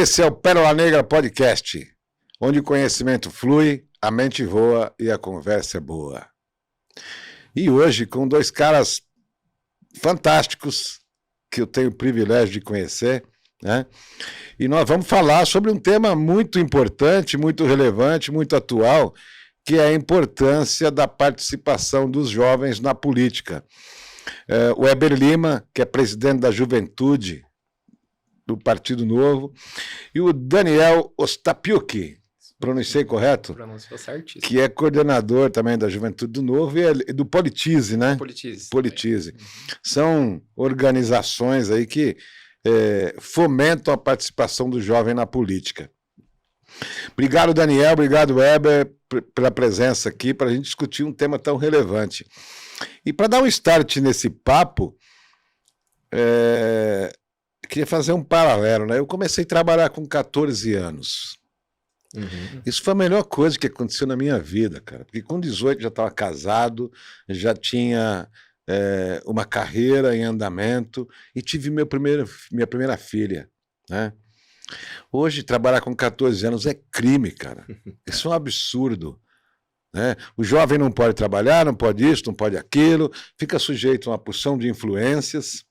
Esse é o Pérola Negra Podcast, onde o conhecimento flui, a mente voa e a conversa é boa. E hoje com dois caras fantásticos que eu tenho o privilégio de conhecer, né? E nós vamos falar sobre um tema muito importante, muito relevante, muito atual, que é a importância da participação dos jovens na política. O Weber Lima, que é presidente da Juventude do Partido Novo, e o Daniel Ostapiuk, pronunciei correto? Pronunciou certíssimo. Que é coordenador também da Juventude do Novo e do Politize, né? Politize. São organizações aí que fomentam a participação do jovem na política. Obrigado, Daniel, obrigado, Weber, pela presença aqui, para a gente discutir um tema tão relevante. E para dar um start nesse papo, queria fazer um paralelo, né? Eu comecei a trabalhar com 14 anos. Uhum. Isso foi a melhor coisa que aconteceu na minha vida, cara. Porque com 18 já estava casado, já tinha uma carreira em andamento e tive minha primeira filha, né? Hoje, trabalhar com 14 anos é crime, cara. Isso é um absurdo, né? O jovem não pode trabalhar, não pode isso, não pode aquilo, fica sujeito a uma porção de influências,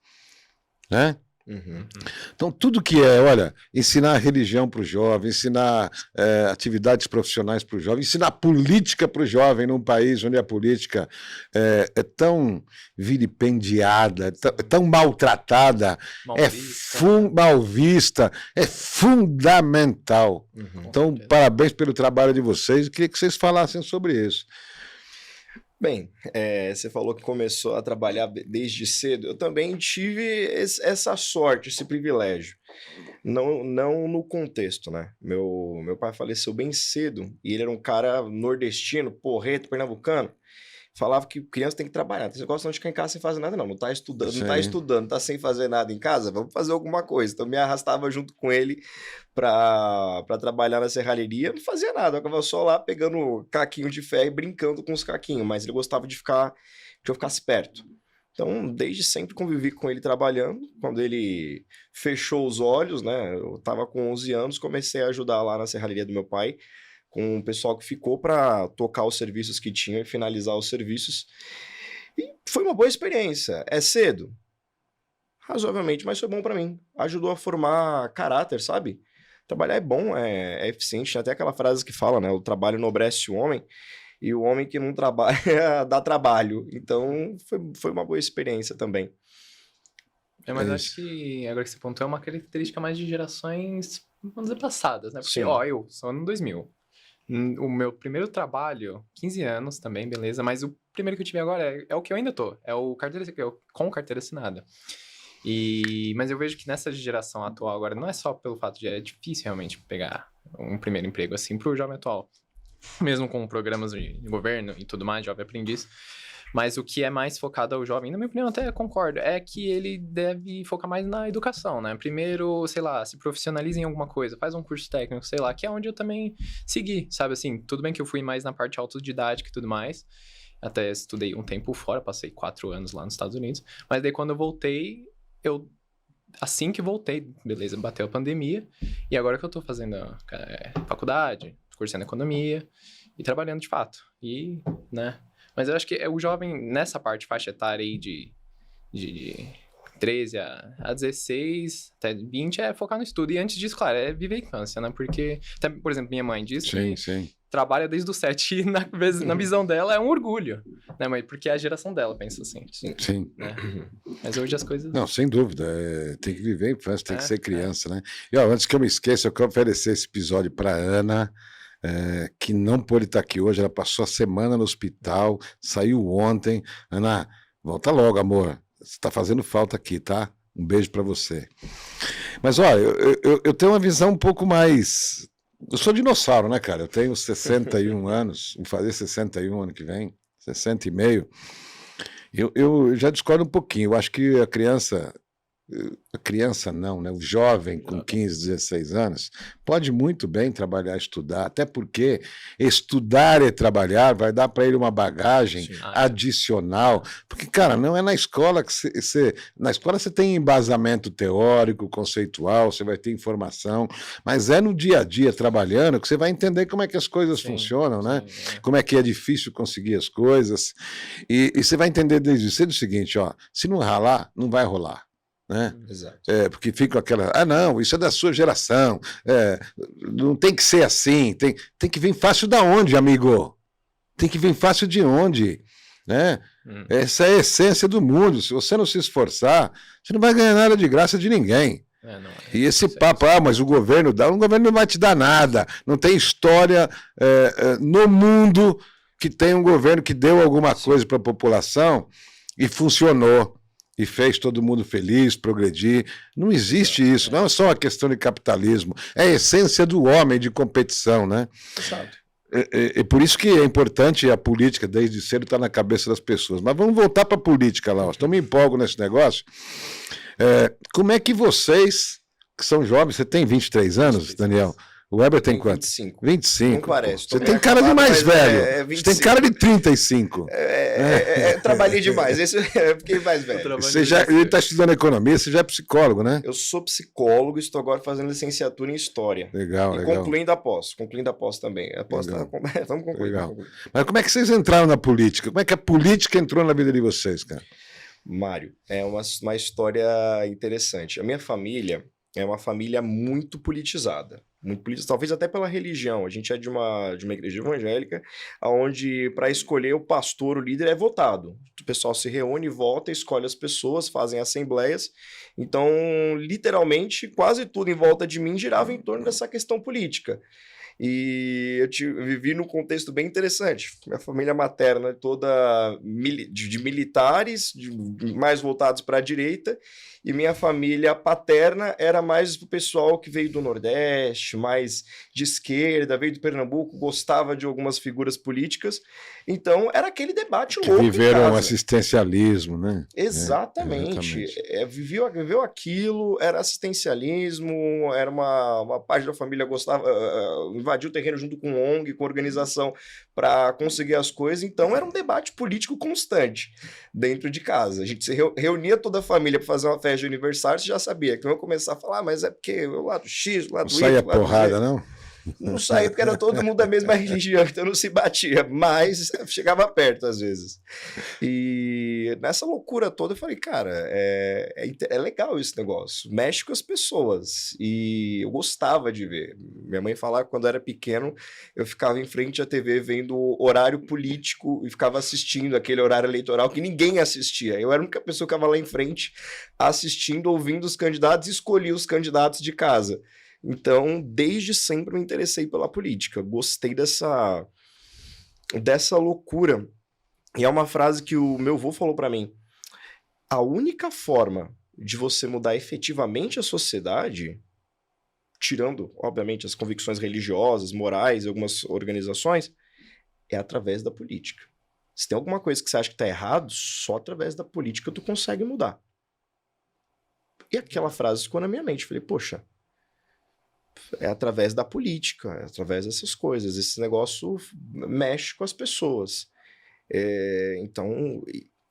né? Uhum. Então, tudo que olha, ensinar religião para o jovem, ensinar atividades profissionais para o jovem, ensinar política para o jovem num país onde a política é tão vilipendiada, tão maltratada, mal vista, é fundamental. Uhum. Então, parabéns pelo trabalho de vocês, eu queria que vocês falassem sobre isso. Bem, você falou que começou a trabalhar desde cedo. Eu também tive essa sorte, esse privilégio. Não no contexto, né? Meu pai faleceu bem cedo e ele era um cara nordestino, porreto, pernambucano. Falava que criança tem que trabalhar. Esse negócio não de ficar em casa sem fazer nada, não. Não tá estudando, tá sem fazer nada em casa, vamos fazer alguma coisa. Então me arrastava junto com ele pra trabalhar na serralheria. Não fazia nada, eu ficava só lá pegando caquinho de ferro e brincando com os caquinhos, mas ele gostava de que eu ficasse perto. Então, desde sempre convivi com ele trabalhando. Quando ele fechou os olhos, né? Eu tava com 11 anos, comecei a ajudar lá na serralheria do meu pai, com o pessoal que ficou para tocar os serviços que tinha e finalizar os serviços. E foi uma boa experiência. É cedo? Razoavelmente, mas foi bom para mim. Ajudou a formar caráter, sabe? Trabalhar é bom, é eficiente. Tem até aquela frase que fala, né? O trabalho enobrece o homem e o homem que não trabalha dá trabalho. Então, foi uma boa experiência também. Mas acho que, agora que você pontuou, é uma característica mais de gerações, vamos dizer, passadas, né? Porque, eu sou ano 2000. O meu primeiro trabalho, 15 anos também, beleza, mas o primeiro que eu tive agora é o que eu ainda tô, com carteira assinada. Mas eu vejo que nessa geração atual agora, não é só pelo fato de é difícil realmente pegar um primeiro emprego assim pro jovem atual, mesmo com programas de governo e tudo mais, jovem aprendiz. Mas o que é mais focado ao jovem, na minha opinião, até concordo, é que ele deve focar mais na educação, né? Primeiro, sei lá, se profissionaliza em alguma coisa, faz um curso técnico, sei lá, que é onde eu também segui, sabe assim? Tudo bem que eu fui mais na parte autodidática e tudo mais, até estudei um tempo fora, passei 4 anos lá nos Estados Unidos, mas daí quando eu voltei, assim que voltei, beleza, bateu a pandemia, e agora que eu tô fazendo faculdade, cursando economia e trabalhando de fato, né? Mas eu acho que o jovem, nessa parte, faixa etária aí de 13 a 16, até 20, é focar no estudo. E antes disso, claro, é viver a infância, né? Porque, até, por exemplo, minha mãe diz que trabalha desde os 7 e na visão dela é um orgulho, né? Mas porque é a geração dela pensa assim. Sim. Né? Mas hoje as coisas... Não, sem dúvida. Tem que viver a infância, tem que ser criança, né? E antes que eu me esqueça, eu quero oferecer esse episódio para Ana, que não pôde estar aqui hoje. Ela passou a semana no hospital, saiu ontem. Ana, volta logo, amor. Você está fazendo falta aqui, tá? Um beijo para você. Mas, olha, eu tenho uma visão um pouco mais... Eu sou dinossauro, né, cara? Eu tenho 61 anos, vou fazer 61 ano que vem, 60 e meio. Eu já discordo um pouquinho. Eu acho que a criança a criança não, né? O jovem com 15, 16 anos pode muito bem trabalhar, estudar, até porque estudar e trabalhar vai dar para ele uma bagagem adicional, porque, cara, não é na escola que na escola você tem embasamento teórico, conceitual, você vai ter informação, mas é no dia a dia trabalhando que você vai entender como é que as coisas funcionam, né? Como é que é difícil conseguir as coisas, e você vai entender desde cedo o seguinte, ó, se não ralar, não vai rolar. Né? Exato. Porque fica aquela, não, isso é da sua geração, não tem que ser assim, tem que vir fácil da onde, amigo? Tem que vir fácil de onde? Né? Essa é a essência do mundo. Se você não se esforçar, você não vai ganhar nada de graça de ninguém. E esse papo, mas o governo não vai te dar nada, não tem história no mundo que tem um governo que deu alguma coisa para a população e funcionou. E fez todo mundo feliz, progredir. Não existe isso, não é só uma questão de capitalismo, é a essência do homem de competição, né? Exato. É por isso que é importante a política, desde cedo, estar na cabeça das pessoas. Mas vamos voltar para a política lá, eu me empolgo nesse negócio. Como é que vocês, que são jovens, você tem 23 anos, Daniel? O Weber tem quanto? 25. 25. Não parece. Você tem cara de mais velho. Você tem cara de 35. Trabalhei demais. Fiquei mais velho. Ele está estudando economia, você já é psicólogo, né? Eu sou psicólogo e estou agora fazendo licenciatura em História. Legal, legal. Concluindo a pós também. Estamos concluindo. Legal. Mas como é que vocês entraram na política? Como é que a política entrou na vida de vocês, cara? Mário, é uma história interessante. A minha família é uma família muito politizada. Muito política, talvez até pela religião. A gente é de uma igreja evangélica, onde para escolher o pastor, o líder, é votado. O pessoal se reúne, vota, escolhe as pessoas, fazem assembleias. Então, literalmente, quase tudo em volta de mim girava em torno dessa questão política. E eu vivi num contexto bem interessante. Minha família materna toda de militares, mais voltados para a direita, e minha família paterna era mais do pessoal que veio do Nordeste, mais de esquerda, veio do Pernambuco, gostava de algumas figuras políticas. Então, era aquele debate louco. Viveram assistencialismo, né? Exatamente. Viveu aquilo, era assistencialismo, era uma parte da família gostava, invadiu o terreno junto com ONG, com organização, para conseguir as coisas. Então, era um debate político constante dentro de casa. A gente se reunia toda a família para fazer uma festa de aniversário, você já sabia que eu ia começar a falar, mas é porque o lado X, o lado Y... Não saía porrada, não? Não saía porque era todo mundo da mesma religião, então não se batia, mas chegava perto às vezes. E nessa loucura toda eu falei, cara, é legal esse negócio, mexe com as pessoas, e eu gostava de ver. Minha mãe falava que quando eu era pequeno, eu ficava em frente à TV vendo o horário político e ficava assistindo aquele horário eleitoral que ninguém assistia. Eu era a única pessoa que ficava lá em frente assistindo, ouvindo os candidatos e escolhia os candidatos de casa. Então, desde sempre me interessei pela política. Gostei dessa loucura. E é uma frase que o meu avô falou para mim. A única forma de você mudar efetivamente a sociedade, tirando, obviamente, as convicções religiosas, morais, algumas organizações, é através da política. Se tem alguma coisa que você acha que está errado, só através da política tu consegue mudar. E aquela frase ficou na minha mente. Falei, poxa, é através da política, é através dessas coisas. Esse negócio mexe com as pessoas. Então,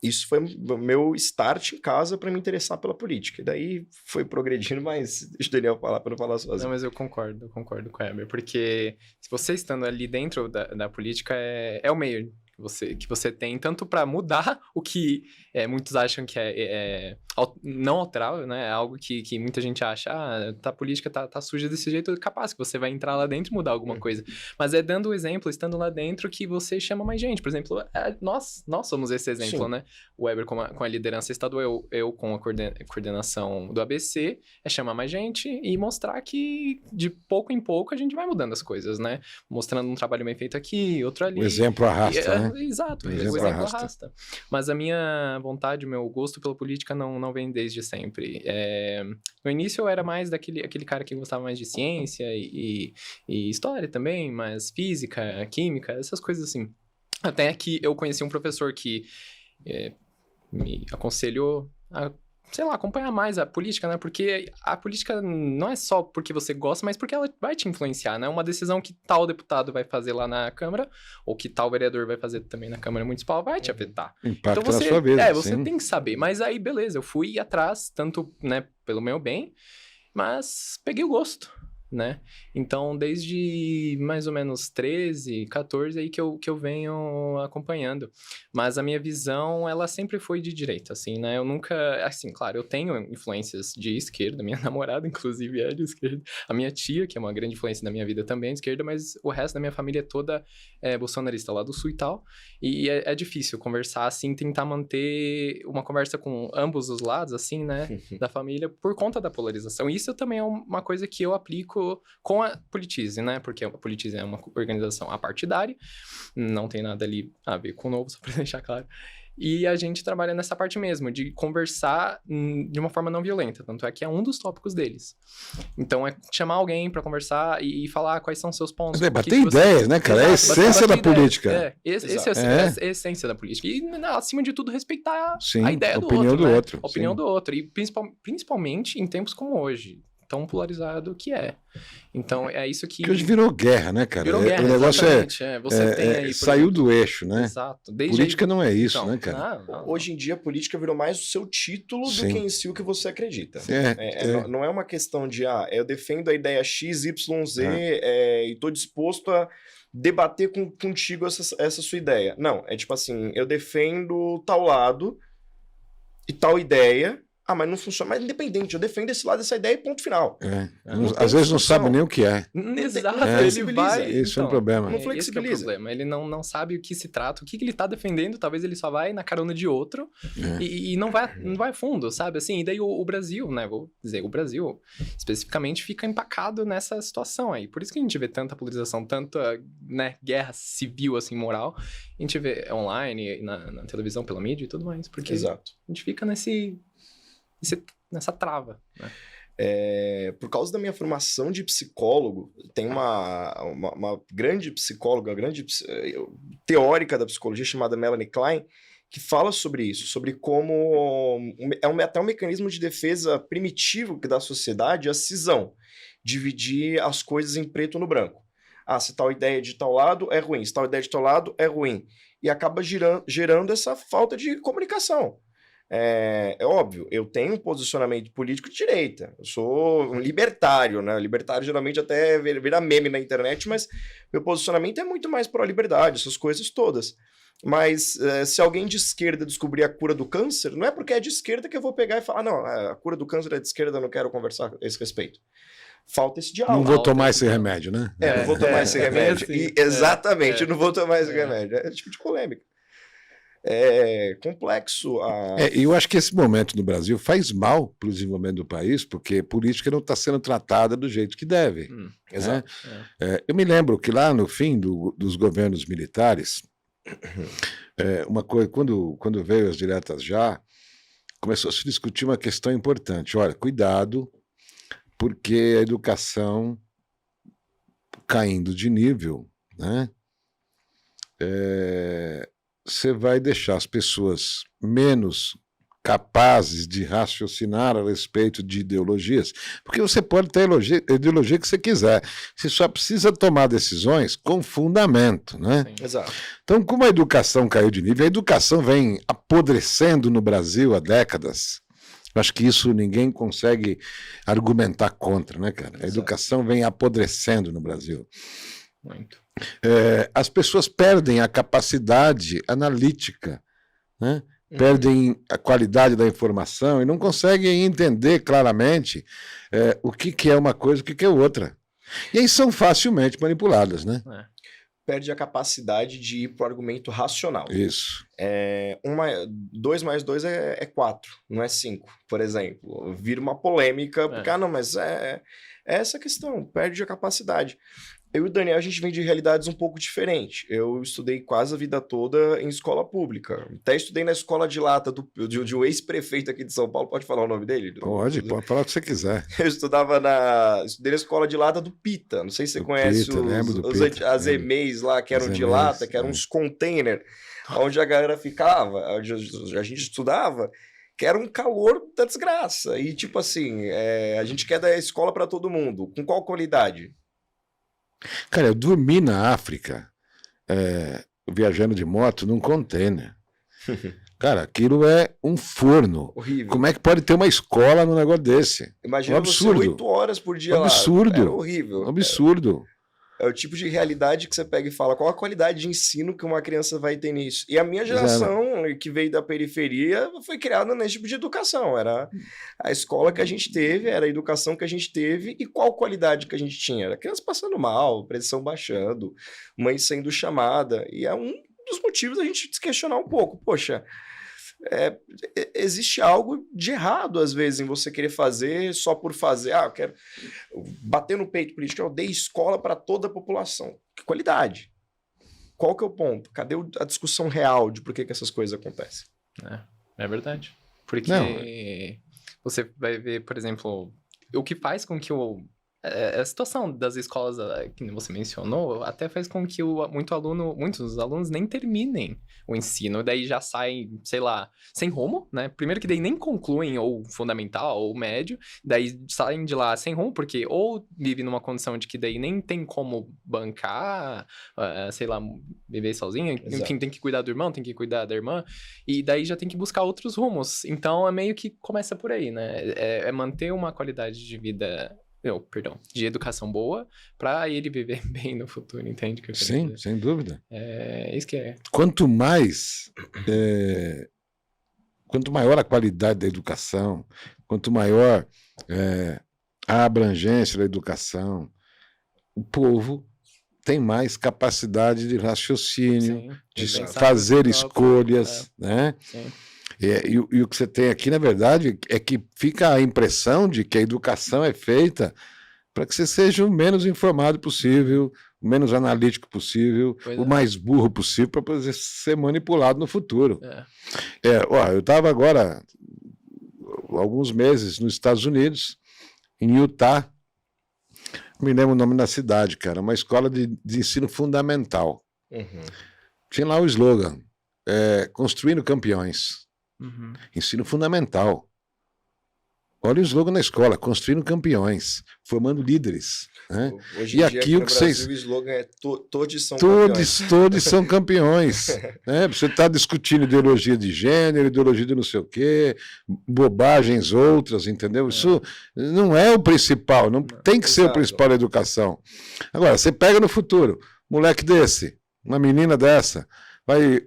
isso foi o meu start em casa para me interessar pela política. E daí foi progredindo, mas deixa o Daniel falar para não falar sozinho. Não, mas eu concordo com o Heber, porque se você estando ali dentro da política, é o meio que você tem, tanto para mudar o que muitos acham que não alterável, né? É algo que muita gente acha, a política tá suja desse jeito, capaz que você vai entrar lá dentro e mudar alguma coisa. Mas é dando o exemplo, estando lá dentro, que você chama mais gente. Por exemplo, nós somos esse exemplo, Sim. né? O Weber com a liderança estadual, eu com a coordenação do ABC, chamar mais gente e mostrar que de pouco em pouco a gente vai mudando as coisas, né? Mostrando um trabalho bem feito aqui, outro ali. O exemplo arrasta, né? Exato, o exemplo arrasta. Mas a minha vontade, o meu gosto pela política não vem desde sempre. No início eu era mais aquele cara que gostava mais de ciência e história também, mas física, química, essas coisas assim. Até que eu conheci um professor que me aconselhou a sei lá, acompanhar mais a política, né? Porque a política não é só porque você gosta, mas porque ela vai te influenciar, né? Uma decisão que tal deputado vai fazer lá na Câmara, ou que tal vereador vai fazer também na Câmara Municipal, vai te afetar. Impacta então você, na sua vida. você tem que saber. Mas aí, beleza, eu fui atrás, tanto, né, pelo meu bem, mas peguei o gosto, né? Então, desde mais ou menos 13, 14 aí que eu venho acompanhando. Mas a minha visão, ela sempre foi de direita, assim, né? Eu nunca... Assim, claro, eu tenho influências de esquerda. Minha namorada, inclusive, é de esquerda. A minha tia, que é uma grande influência da minha vida, também é de esquerda. Mas o resto da minha família é toda bolsonarista, lá do Sul e tal. E é difícil conversar, assim, tentar manter uma conversa com ambos os lados, assim, né? Da família, por conta da polarização. Isso também é uma coisa que eu aplico com a Politize, né? Porque a Politize é uma organização apartidária, não tem nada ali a ver com o Novo, só pra deixar claro. E a gente trabalha nessa parte mesmo, de conversar de uma forma não violenta. Tanto é que é um dos tópicos deles. Então, é chamar alguém pra conversar e falar quais são os seus pontos. Bater ideias, né, cara? É a essência da política. Essa é a essência da política. E, acima de tudo, respeitar a ideia do outro, né? A opinião do outro. E principalmente em tempos como hoje. Tão polarizado que é. Então, é isso que... Que hoje virou guerra, né, cara? Virou guerra, o negócio você tem aí... saiu do eixo, né? Exato. Política não é isso, né, cara? Não. Hoje em dia, a política virou mais o seu título do que em si o que você acredita. Não é uma questão de, eu defendo a ideia X, Y, Z e tô disposto a debater contigo essa sua ideia. Não, é tipo assim, eu defendo tal lado e tal ideia... mas não funciona. Mas independente, eu defendo esse lado dessa ideia e ponto final. Às vezes não sabe nem o que é. Exato, ele vai... Isso é um problema. Não flexibiliza. Esse é o problema. Ele não sabe o que se trata, o que ele tá defendendo, talvez ele só vai na carona de outro e não vai fundo, sabe? Assim, e daí o Brasil, né? Vou dizer, o Brasil especificamente fica empacado nessa situação aí. Por isso que a gente vê tanta polarização, tanta, né, guerra civil, assim, moral. A gente vê online, na televisão, pela mídia e tudo mais. Porque a gente fica nessa trava, né? Por causa da minha formação de psicólogo, tem uma grande psicóloga, teórica da psicologia chamada Melanie Klein, que fala sobre isso, sobre como até um mecanismo de defesa primitivo que dá à sociedade a cisão, dividir as coisas em preto ou no branco. Se tal ideia de tal lado é ruim, se tal ideia de tal lado é ruim. E acaba gerando essa falta de comunicação. É óbvio, eu tenho um posicionamento político de direita, eu sou um libertário, né? Libertário geralmente até vira meme na internet, mas meu posicionamento é muito mais pró-liberdade, essas coisas todas. Mas se alguém de esquerda descobrir a cura do câncer, não é porque é de esquerda que eu vou pegar e falar, não, a cura do câncer é de esquerda, eu não quero conversar a esse respeito. Falta esse diálogo. Não vou tomar esse remédio, né? Não vou tomar esse remédio. Assim, exatamente, não vou tomar esse remédio. É tipo de polêmica. É complexo. Eu acho que esse momento no Brasil faz mal para o desenvolvimento do país, porque política não está sendo tratada do jeito que deve. Exato. Eu me lembro que lá no fim dos governos militares, uma coisa, quando veio as diretas já, começou a se discutir uma questão importante. Olha, cuidado, porque a educação caindo de nível, né? Você vai deixar as pessoas menos capazes de raciocinar a respeito de ideologias, porque você pode ter a ideologia que você quiser, você só precisa tomar decisões com fundamento, né? Sim. Exato. Então, como a educação caiu de nível, a educação vem apodrecendo no Brasil há décadas. Eu acho que isso ninguém consegue argumentar contra, né, cara? A educação vem apodrecendo no Brasil. Muito. As pessoas perdem a capacidade analítica, né? Perdem a qualidade da informação e não conseguem entender claramente o que é uma coisa e o que é outra. E aí são facilmente manipuladas, né? Perde a capacidade de ir para o argumento racional. Isso. 2 mais 2 é 4, não é 5, por exemplo. Vira uma polêmica, porque, não, mas é essa questão, perde a capacidade. Eu e o Daniel, a gente vem de realidades um pouco diferentes. Eu estudei quase a vida toda em escola pública. Até estudei na escola de lata de um ex-prefeito aqui de São Paulo. Pode falar o nome dele? Pode falar o que você quiser. Eu estudei na escola de lata do Pita. Não sei se você conhece as EMEIs lá, que eram de lata, que eram uns containers, onde a galera ficava, onde a gente estudava. que era um calor da desgraça. E, tipo assim, a gente quer dar escola para todo mundo. Com qual qualidade? Cara, eu dormi na África, viajando de moto, num container. Cara, aquilo é um forno. Horrível. Como é que pode ter uma escola num negócio desse? Imagina você 8 horas por dia lá. Absurdo. Era horrível. Absurdo. É o tipo de realidade que você pega e fala qual a qualidade de ensino que uma criança vai ter nisso. E a minha geração, que veio da periferia, foi criada nesse tipo de educação. Era a escola que a gente teve, era a educação que a gente teve e qual qualidade que a gente tinha. Era criança passando mal, pressão baixando, mãe sendo chamada. E é um dos motivos a gente se questionar um pouco. Poxa, existe algo de errado, às vezes, em você querer fazer só por fazer. Eu quero bater no peito político. Eu dei escola para toda a população. Que qualidade? Qual que é o ponto? Cadê a discussão real de por que essas coisas acontecem? É verdade. Porque você vai ver, por exemplo, o que faz com que a situação das escolas que você mencionou até faz com que muitos alunos nem terminem o ensino, daí já saem, sei lá, sem rumo, né? Primeiro que daí nem concluem ou fundamental ou médio, daí saem de lá sem rumo, porque ou vivem numa condição de que daí nem tem como bancar, sei lá, viver sozinho, enfim, tem que cuidar do irmão, tem que cuidar da irmã, e daí já tem que buscar outros rumos. Então é meio que começa por aí, né? É manter uma qualidade de vida... de educação boa para ele viver bem no futuro, entende? Que eu Sim, dizer? sem dúvida. É isso que é. Quanto maior a qualidade da educação, quanto maior a abrangência da educação, o povo tem mais capacidade de raciocínio, de fazer escolhas, né? Sim. E o que você tem aqui, na verdade, é que fica a impressão de que a educação é feita para que você seja o menos informado possível, o menos analítico possível, o mais burro possível, para poder ser manipulado no futuro. Eu estava agora, alguns meses, nos Estados Unidos, em Utah, me lembro o nome da cidade, cara, uma escola de ensino fundamental. Uhum. Tinha lá o slogan, construindo campeões. Uhum. Ensino fundamental. Olha o slogan na escola, construindo campeões, formando líderes. Né? Hoje em dia, aqui no Brasil, o slogan é todos são campeões. Todos são campeões. Né? Você está discutindo ideologia de gênero, ideologia de não sei o quê, bobagens outras, entendeu? Isso não é o principal, não tem que ser o principal da educação. Agora, você pega no futuro, moleque desse, uma menina dessa, vai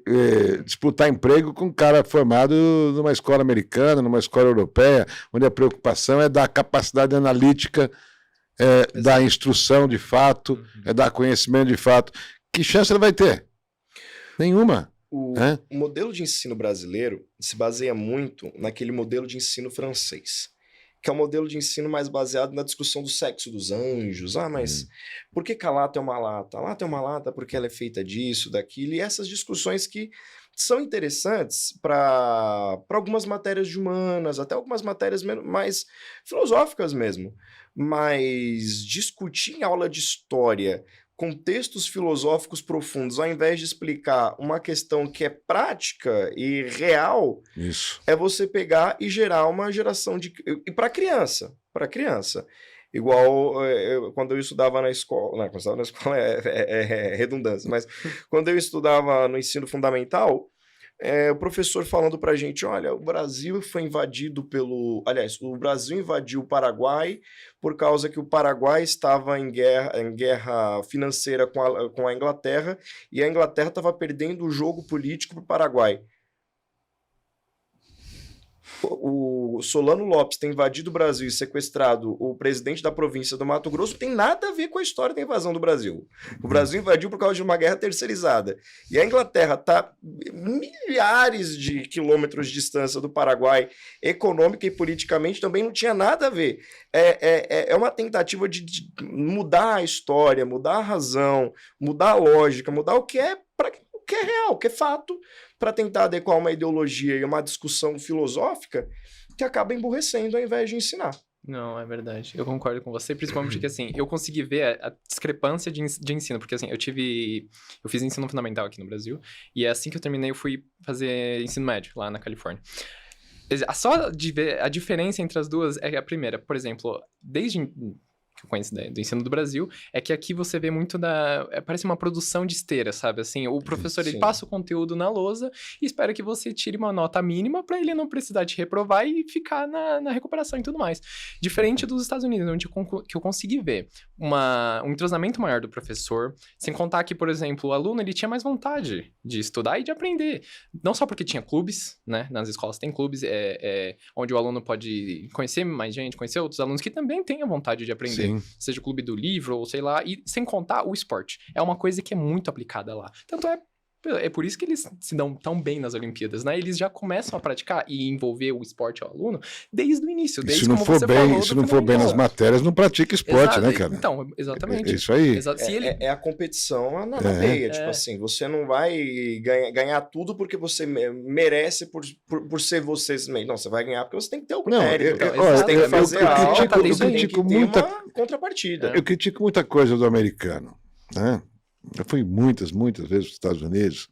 disputar emprego com um cara formado numa escola americana, numa escola europeia, onde a preocupação é da capacidade analítica, da instrução de fato, dar conhecimento de fato. Que chance ele vai ter? Nenhuma. O modelo de ensino brasileiro se baseia muito naquele modelo de ensino francês, que é um modelo de ensino mais baseado na discussão do sexo dos anjos. Mas por que a lata é uma lata? A lata é uma lata porque ela é feita disso, daquilo, e essas discussões que são interessantes para algumas matérias de humanas, até algumas matérias mais filosóficas mesmo. Mas discutir em aula de história contextos filosóficos profundos, ao invés de explicar uma questão que é prática e real, é você pegar e gerar uma geração de... E para criança. Igual quando eu estudava na escola... Não, quando eu estudava na escola é redundância, mas quando eu estudava no ensino fundamental, o professor falando pra gente, olha, o Brasil foi invadido o Brasil invadiu o Paraguai por causa que o Paraguai estava em guerra financeira com a Inglaterra, e a Inglaterra estava perdendo o jogo político para o Paraguai. O Solano Lopes ter invadido o Brasil e sequestrado o presidente da província do Mato Grosso tem nada a ver com a história da invasão do Brasil. O Brasil invadiu por causa de uma guerra terceirizada. E a Inglaterra está milhares de quilômetros de distância do Paraguai, econômica e politicamente, também não tinha nada a ver. É uma tentativa de mudar a história, mudar a razão, mudar a lógica, mudar o que é real, o que é fato, para tentar adequar uma ideologia e uma discussão filosófica que acaba emburrecendo ao invés de ensinar. Não, é verdade. Eu concordo com você, principalmente porque, assim, eu consegui ver a discrepância de ensino, porque, assim, eu fiz ensino fundamental aqui no Brasil, e assim que eu terminei, eu fui fazer ensino médio lá na Califórnia. Só de ver a diferença entre as duas é a primeira. Por exemplo, desde que eu conheço do ensino do Brasil, é que aqui você vê muito parece uma produção de esteira, sabe? Assim, o professor, ele passa o conteúdo na lousa e espera que você tire uma nota mínima para ele não precisar te reprovar e ficar na recuperação e tudo mais. Diferente dos Estados Unidos, onde que eu consegui ver um entrosamento maior do professor, sem contar que, por exemplo, o aluno, ele tinha mais vontade de estudar e de aprender. Não só porque tinha clubes, né? Nas escolas tem clubes, onde o aluno pode conhecer mais gente, conhecer outros alunos que também têm a vontade de aprender. Sim. Seja o clube do livro, ou sei lá, e sem contar o esporte. É uma coisa que é muito aplicada lá. Tanto é por isso que eles se dão tão bem nas Olimpíadas, né? Eles já começam a praticar e envolver o esporte ao aluno desde o início. Desde se não for bem, se não for bem nas matérias, não pratica esporte, né, cara? Então, exatamente. É isso aí. É a competição na veia. Tipo assim, você não vai ganhar tudo porque você merece por ser você mesmo. Não, você vai ganhar porque você tem que ter o mérito. Você tem que fazer algo, você tem que ter uma contrapartida. Eu critico muita coisa do americano, né? Eu fui muitas vezes para os Estados Unidos,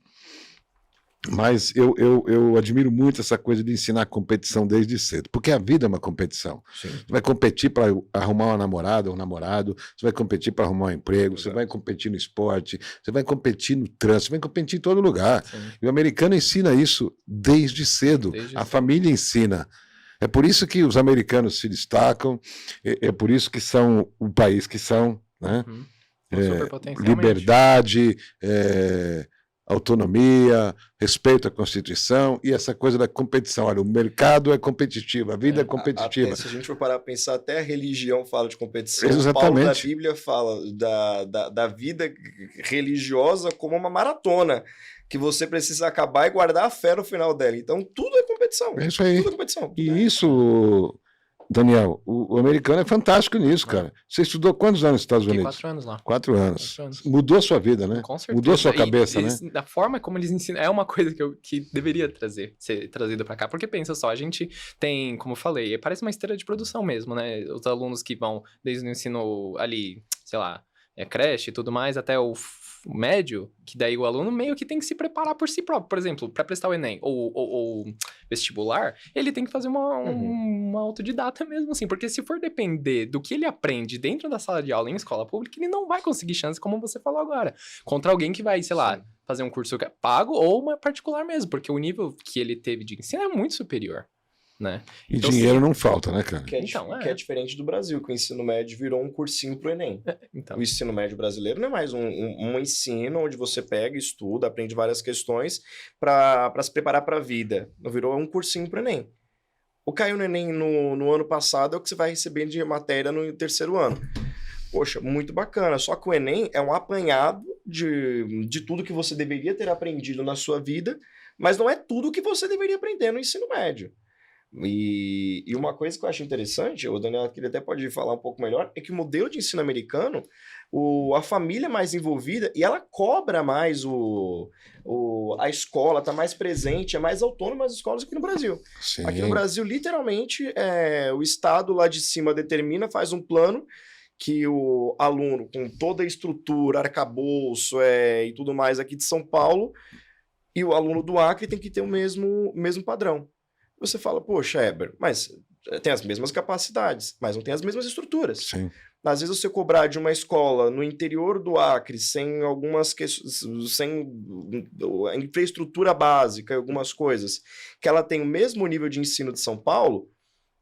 mas eu admiro muito essa coisa de ensinar competição desde cedo, porque a vida é uma competição. Sim. Você vai competir para arrumar uma namorada ou um namorado, você vai competir para arrumar um emprego, Exato. Você vai competir no esporte, você vai competir no trânsito, você vai competir em todo lugar. Sim. E o americano ensina isso desde cedo, a família ensina. É por isso que os americanos se destacam, é por isso que são o país que são, né? Uhum. Liberdade, autonomia, respeito à Constituição e essa coisa da competição. Olha, o mercado é competitivo, a vida é competitiva. Se a gente for parar a pensar, até a religião fala de competição. Exatamente. Paulo da Bíblia fala da vida religiosa como uma maratona, que você precisa acabar e guardar a fé no final dela. Então, tudo é competição. É isso aí. Tudo é competição. E isso... Daniel, o americano é fantástico nisso, cara. Você estudou quantos anos nos Estados Unidos? 4 anos lá. 4 anos. Mudou a sua vida, né? Com certeza. Mudou a sua cabeça, né? Da forma como eles ensinam, é uma coisa que deveria ser trazida pra cá. Porque pensa só, a gente tem, como eu falei, parece uma esteira de produção mesmo, né? Os alunos que vão desde o ensino ali, sei lá, creche e tudo mais, até o médio, que daí o aluno meio que tem que se preparar por si próprio. Por exemplo, para prestar o Enem ou vestibular, ele tem que fazer uma autodidata mesmo, assim. Porque se for depender do que ele aprende dentro da sala de aula em escola pública, ele não vai conseguir chance, como você falou agora, contra alguém que vai, sei lá, fazer um curso pago ou uma particular mesmo, porque o nível que ele teve de ensino é muito superior. Né? E então, dinheiro não falta, né, cara? Que é diferente do Brasil, que o ensino médio virou um cursinho pro Enem. Então. O ensino médio brasileiro não é mais um ensino onde você pega, estuda, aprende várias questões para se preparar para a vida. Não virou um cursinho pro Enem. O caiu no Enem no ano passado é o que você vai receber de matéria no terceiro ano. Poxa, muito bacana. Só que o Enem é um apanhado de tudo que você deveria ter aprendido na sua vida, mas não é tudo que você deveria aprender no ensino médio. E uma coisa que eu acho interessante, o Daniel aqui até pode falar um pouco melhor, é que o modelo de ensino americano, a família é mais envolvida e ela cobra mais a escola, está mais presente, é mais autônoma as escolas aqui no Brasil. Sim. Aqui no Brasil, literalmente, o Estado lá de cima determina, faz um plano que o aluno, com toda a estrutura, arcabouço e tudo mais aqui de São Paulo, e o aluno do Acre tem que ter o mesmo padrão. Você fala, poxa, Heber, mas tem as mesmas capacidades, mas não tem as mesmas estruturas. Sim. Às vezes você cobrar de uma escola no interior do Acre, sem a infraestrutura básica e algumas coisas, que ela tem o mesmo nível de ensino de São Paulo,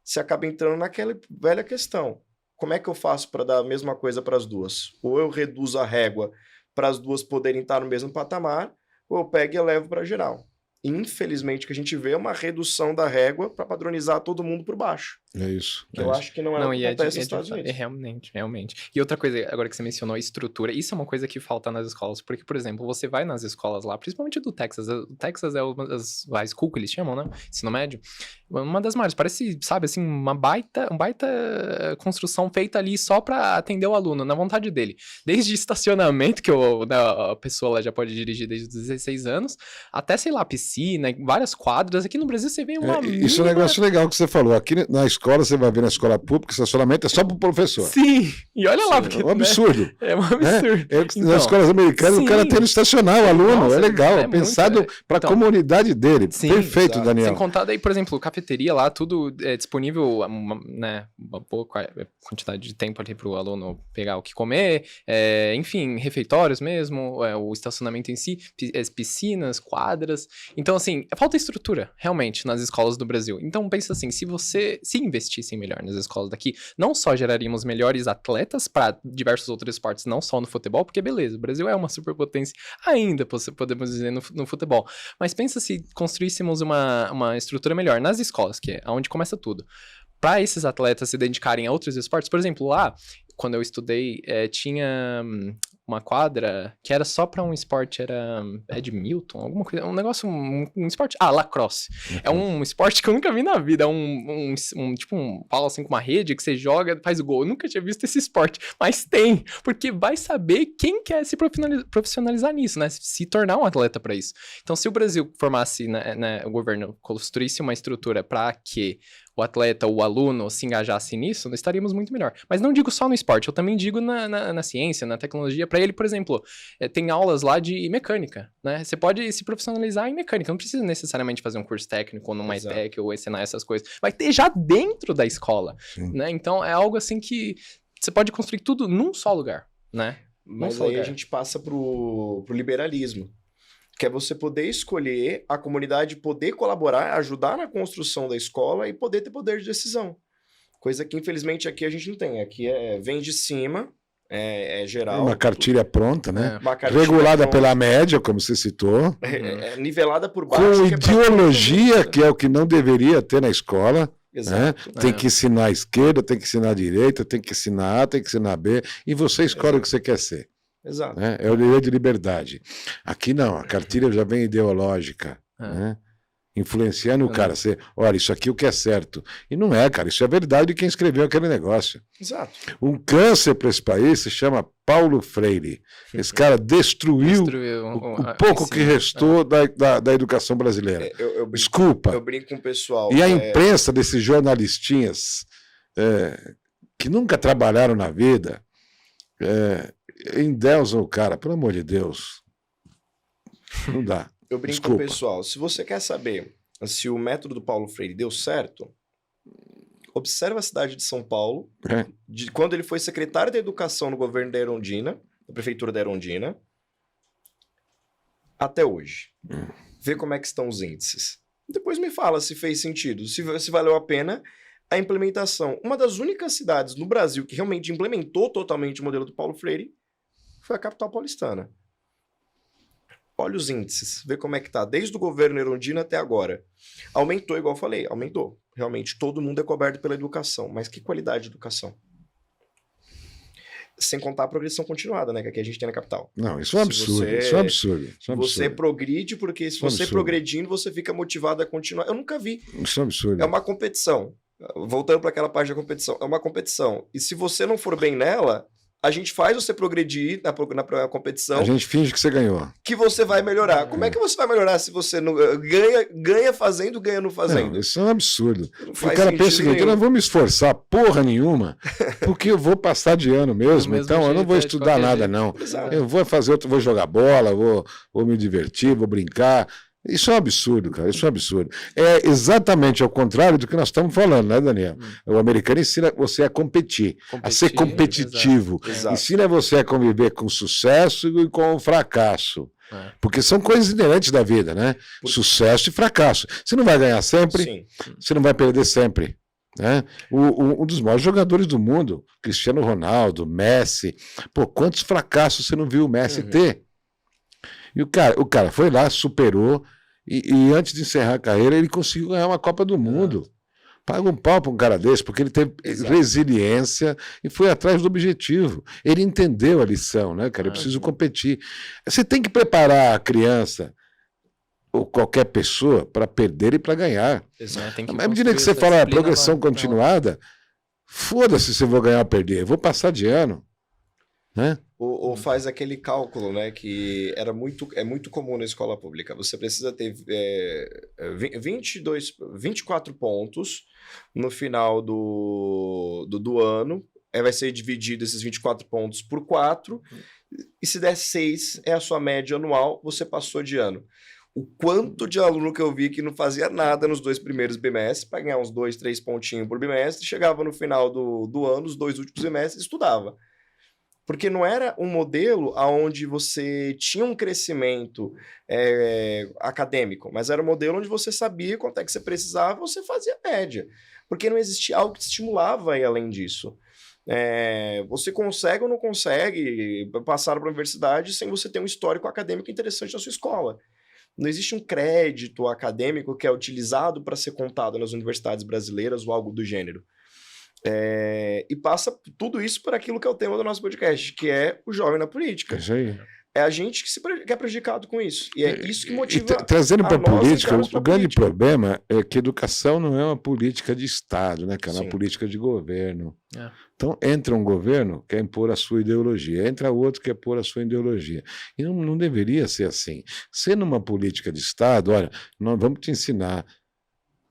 você acaba entrando naquela velha questão. Como é que eu faço para dar a mesma coisa para as duas? Ou eu reduzo a régua para as duas poderem estar no mesmo patamar, ou eu pego e levo para geral. Infelizmente, o que a gente vê é uma redução da régua para padronizar todo mundo por baixo. É isso. Eu acho que não é o que acontece nos Estados Unidos. Realmente. E outra coisa, agora que você mencionou a estrutura, isso é uma coisa que falta nas escolas, porque, por exemplo, você vai nas escolas lá, principalmente do Texas, o Texas é a school que eles chamam, né? Ensino médio. Uma das maiores, parece, sabe, assim, uma baita construção feita ali só para atender o aluno, na vontade dele. Desde estacionamento, que a pessoa lá já pode dirigir desde os 16 anos, até, sei lá, piscina, piscina, várias quadras. Aqui no Brasil você vê uma Isso é um negócio legal que você falou. Aqui na escola, você vai ver na escola pública, estacionamento é só pro professor. Sim, e olha lá, porque... É um absurdo. Né? É um absurdo. Então, nas escolas americanas, o cara tem que estacionar o aluno. Nossa, é legal, pensado para a comunidade dele. Sim, perfeito, exato. Daniel. Sem contar daí, por exemplo, cafeteria lá, tudo é disponível, né, uma boa quantidade de tempo ali pro aluno pegar o que comer, enfim, refeitórios mesmo, o estacionamento em si, piscinas, quadras. Então, assim, falta estrutura, realmente, nas escolas do Brasil. Então, pensa assim, se investissem melhor nas escolas daqui, não só geraríamos melhores atletas para diversos outros esportes, não só no futebol, porque beleza, o Brasil é uma superpotência ainda, podemos dizer, no futebol. Mas pensa se construíssemos uma estrutura melhor nas escolas, que é onde começa tudo. Para esses atletas se dedicarem a outros esportes, por exemplo, lá, quando eu estudei, tinha uma quadra que era só para um esporte, era badminton, alguma coisa, um negócio, um esporte, lacrosse. É um esporte que eu nunca vi na vida, tipo um pau assim com uma rede que você joga, faz o gol. Eu nunca tinha visto esse esporte, mas tem, porque vai saber quem quer se profissionalizar nisso, né, se tornar um atleta para isso. Então, se o Brasil formasse, o governo construísse uma estrutura para que o atleta, o aluno se engajasse nisso, nós estaríamos muito melhor. Mas não digo só no esporte, eu também digo na ciência, na tecnologia. Para ele, por exemplo, tem aulas lá de mecânica, né? Você pode se profissionalizar em mecânica, não precisa necessariamente fazer um curso técnico, ou no MyTech, ou ensinar essas coisas. Vai ter já dentro da escola, né? Então, é algo assim que você pode construir tudo num só lugar, né? Mas aí a gente passa pro liberalismo. Que é você poder escolher, a comunidade poder colaborar, ajudar na construção da escola e poder ter poder de decisão. Coisa que, infelizmente, aqui a gente não tem. Aqui vem de cima, é geral. Uma cartilha pronta, né? Regulada pela média, como você citou. Nivelada por baixo. Com ideologia, que é o que não deveria ter na escola. Exato. Tem que ensinar a esquerda, tem que ensinar a direita, tem que ensinar A, tem que ensinar B. E você escolhe o que você quer ser. Exato. É o direito de liberdade. Aqui não, a cartilha já vem ideológica, né? Influenciando o cara. Olha, isso aqui é o que é certo. E não é, cara, isso é verdade de quem escreveu aquele negócio. Exato. Um câncer para esse país se chama Paulo Freire. Esse cara destruiu o pouco que restou da educação brasileira. Desculpa. Eu brinco com o pessoal. E a imprensa desses jornalistinhas que nunca trabalharam na vida endeusam o cara, pelo amor de Deus. Não dá. Eu brinco com o pessoal. Se você quer saber se o método do Paulo Freire deu certo, observa a cidade de São Paulo, de quando ele foi secretário da Educação no governo da Erundina, da prefeitura da Erundina, até hoje. Vê como é que estão os índices. Depois me fala se fez sentido, se valeu a pena a implementação. Uma das únicas cidades no Brasil que realmente implementou totalmente o modelo do Paulo Freire foi a capital paulistana. Olha os índices, vê como é que tá, desde o governo Erundina até agora. Aumentou, igual eu falei, aumentou. Realmente, todo mundo é coberto pela educação, mas que qualidade de educação? Sem contar a progressão continuada, né, que aqui a gente tem na capital. Não, isso é um absurdo, isso é um absurdo. Você progride, porque se você progredindo, você fica motivado a continuar. Eu nunca vi. Isso é um absurdo. É uma competição. Voltando para aquela parte da competição, é uma competição. E se você não for bem nela, a gente faz você progredir na competição. A gente finge que você ganhou. Que você vai melhorar. Como é que você vai melhorar se você não ganha fazendo, ganha não fazendo? Não, isso é um absurdo. O cara pensa o seguinte, eu não vou me esforçar porra nenhuma, porque eu vou passar de ano mesmo, então eu não vou estudar nada, não. Exato. Eu vou fazer vou jogar bola, vou me divertir, vou brincar. Isso é um absurdo, cara, isso é um absurdo. É exatamente ao contrário do que nós estamos falando, né, Daniel? O americano ensina você a competir a ser competitivo. Exato. Ensina você a conviver com sucesso e com o fracasso. Porque são coisas inerentes da vida, né? Sucesso e fracasso. Você não vai ganhar sempre, sim, você não vai perder sempre. Né? Um dos maiores jogadores do mundo, Cristiano Ronaldo, Messi, quantos fracassos você não viu o Messi ter? E o cara foi lá, superou, e antes de encerrar a carreira, ele conseguiu ganhar uma Copa do Mundo. Paga um pau para um cara desse, porque ele teve resiliência e foi atrás do objetivo. Ele entendeu a lição, né, cara? Eu preciso competir. Você tem que preparar a criança, ou qualquer pessoa, para perder e para ganhar. Mas à medida que você fala progressão continuada, foda-se se eu vou ganhar ou perder, eu vou passar de ano. Né? ou faz aquele cálculo, né, que é muito comum na escola pública. Você precisa ter 24 pontos no final do ano, aí vai ser dividido esses 24 pontos por 4, e se der 6 é a sua média anual, você passou de ano. O quanto de aluno que eu vi que não fazia nada nos 2 primeiros bimestres, para ganhar uns 2, 3 pontinhos por bimestre, chegava no final do ano, os 2 últimos bimestres, estudava. Porque não era um modelo onde você tinha um crescimento acadêmico, mas era um modelo onde você sabia quanto é que você precisava, você fazia média. Porque não existia algo que te estimulava aí além disso. Você consegue ou não consegue passar para a universidade sem você ter um histórico acadêmico interessante na sua escola. Não existe um crédito acadêmico que é utilizado para ser contado nas universidades brasileiras ou algo do gênero. E passa tudo isso por aquilo que é o tema do nosso podcast, que é o jovem na política. Isso aí. É a gente que é prejudicado com isso. E é isso que motiva. Trazendo para a política, o grande política. problema é que educação não é uma política de Estado, né, cara? É uma Sim. política de governo. Então, entra um governo que quer impor a sua ideologia, entra outro que quer pôr a sua ideologia. E não deveria ser assim. Sendo uma política de Estado, olha, nós vamos te ensinar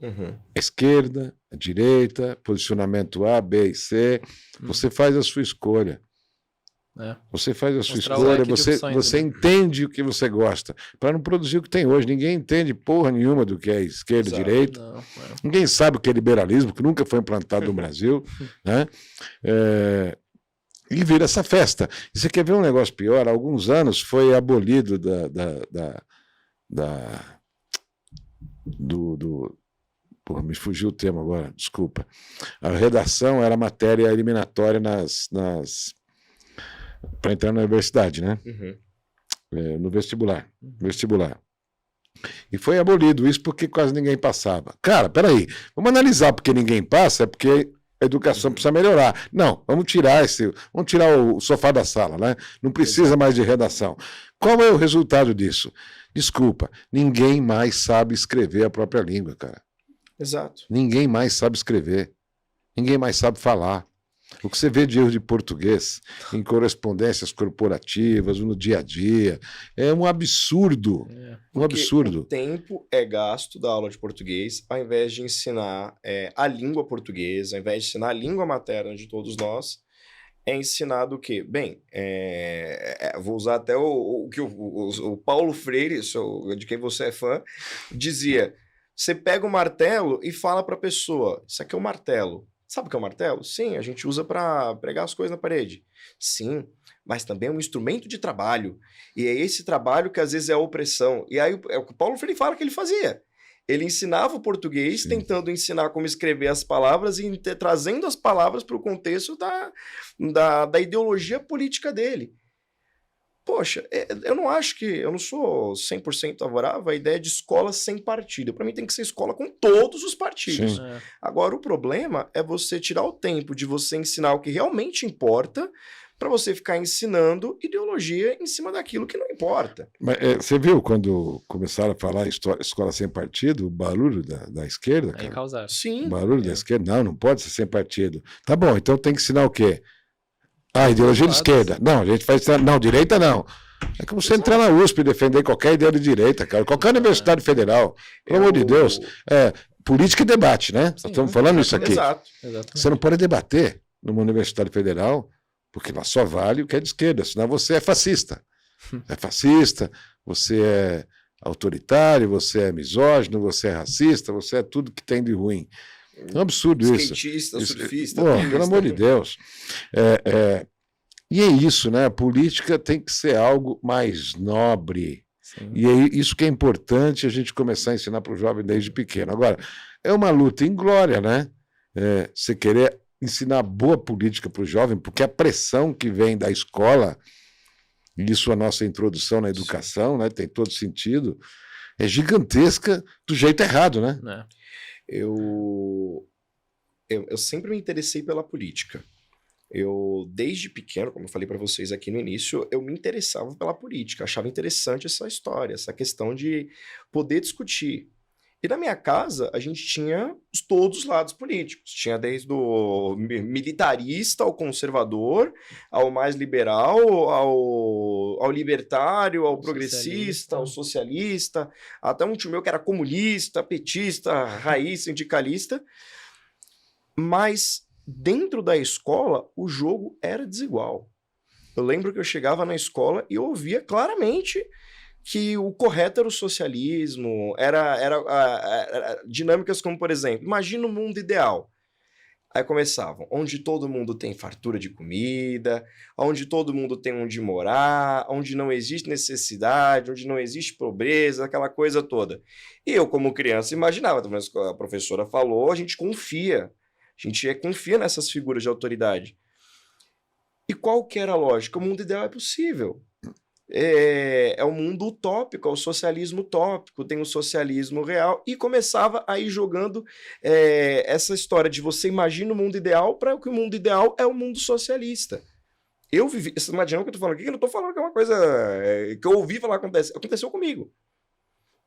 a esquerda, a direita, posicionamento A, B e C. Você faz a sua escolha. Você faz a sua Mostrar o escolha, leque de opções, você entende o que você gosta, para não produzir o que tem hoje. Ninguém entende porra nenhuma do que é esquerda e direita. Ninguém sabe o que é liberalismo, que nunca foi implantado no Brasil. Né? E vira essa festa. E você quer ver um negócio pior? Há alguns anos foi abolido Porra, me fugiu o termo agora, desculpa. A redação era matéria eliminatória para entrar na universidade, né? No vestibular. E foi abolido isso porque quase ninguém passava. Cara, peraí, vamos analisar porque ninguém passa, é porque a educação precisa melhorar. Não, vamos tirar o sofá da sala, né? Não precisa mais de redação. Qual é o resultado disso? Desculpa, ninguém mais sabe escrever a própria língua, cara. Exato. Ninguém mais sabe escrever. Ninguém mais sabe falar. O que você vê de erro de português em correspondências corporativas, no dia a dia, é um absurdo. Um absurdo. O tempo é gasto da aula de português, ao invés de ensinar a língua portuguesa, ao invés de ensinar a língua materna de todos nós, é ensinado o quê? Bem, vou usar até o que o Paulo Freire, de quem você é fã, dizia: você pega o martelo e fala para a pessoa, isso aqui é um martelo. Sabe o que é um martelo? Sim, a gente usa para pregar as coisas na parede. Sim, mas também é um instrumento de trabalho. E é esse trabalho que às vezes é a opressão. E aí é o que o Paulo Freire fala que ele fazia. Ele ensinava o português, tentando ensinar como escrever as palavras e trazendo as palavras para o contexto da ideologia política dele. Poxa, eu não sou 100% favorável à ideia de escola sem partido. Para mim tem que ser escola com todos os partidos. Agora, o problema é você tirar o tempo de você ensinar o que realmente importa para você ficar ensinando ideologia em cima daquilo que não importa. Mas, você viu quando começaram a falar escola sem partido, o barulho da esquerda? Aí causaram. Sim. O barulho da esquerda? Não pode ser sem partido. Tá bom, então tem que ensinar o quê? Ideologia de esquerda. Não, a gente vai ensinar. Não, direita não. É como você entrar na USP e defender qualquer ideia de direita, cara. Qualquer universidade federal. Pelo amor de Deus. Política e debate, né? Nós estamos falando isso aqui. Exato. Você não pode debater numa universidade federal, porque lá só vale o que é de esquerda, senão você é fascista. É fascista, você é autoritário, você é misógino, você é racista, você é tudo que tem de ruim. É um absurdo isso. Skatista, surfista. Pelo amor de Deus. E é isso, né? A política tem que ser algo mais nobre. Sim. E é isso que é importante a gente começar a ensinar para o jovem desde pequeno. Agora, é uma luta inglória, né? Você querer ensinar boa política para o jovem, porque a pressão que vem da escola, e isso a nossa introdução na educação, né? Tem todo sentido, é gigantesca do jeito errado, né? Eu sempre me interessei pela política. Desde pequeno, como eu falei para vocês aqui no início, eu me interessava pela política, achava interessante essa história, essa questão de poder discutir. E na minha casa, a gente tinha todos os lados políticos. Tinha desde o militarista ao conservador, ao mais liberal, ao libertário, ao progressista, ao socialista. Até um tio meu que era comunista, petista, raiz, sindicalista. Mas dentro da escola, o jogo era desigual. Eu lembro que eu chegava na escola e eu ouvia claramente que o correto era o socialismo, era dinâmicas como, por exemplo, imagina o mundo ideal. Aí começavam, onde todo mundo tem fartura de comida, onde todo mundo tem onde morar, onde não existe necessidade, onde não existe pobreza, aquela coisa toda. E eu, como criança, imaginava, mas a professora falou, a gente confia nessas figuras de autoridade. E qual que era a lógica? O mundo ideal é possível. É um mundo utópico, é o socialismo utópico, tem o socialismo real, e começava a ir jogando essa história de você imagina o mundo ideal para que o mundo ideal é o mundo socialista. Eu vivi, você imagina o que eu tô falando aqui, que eu não tô falando que é uma coisa que eu ouvi falar aconteceu comigo.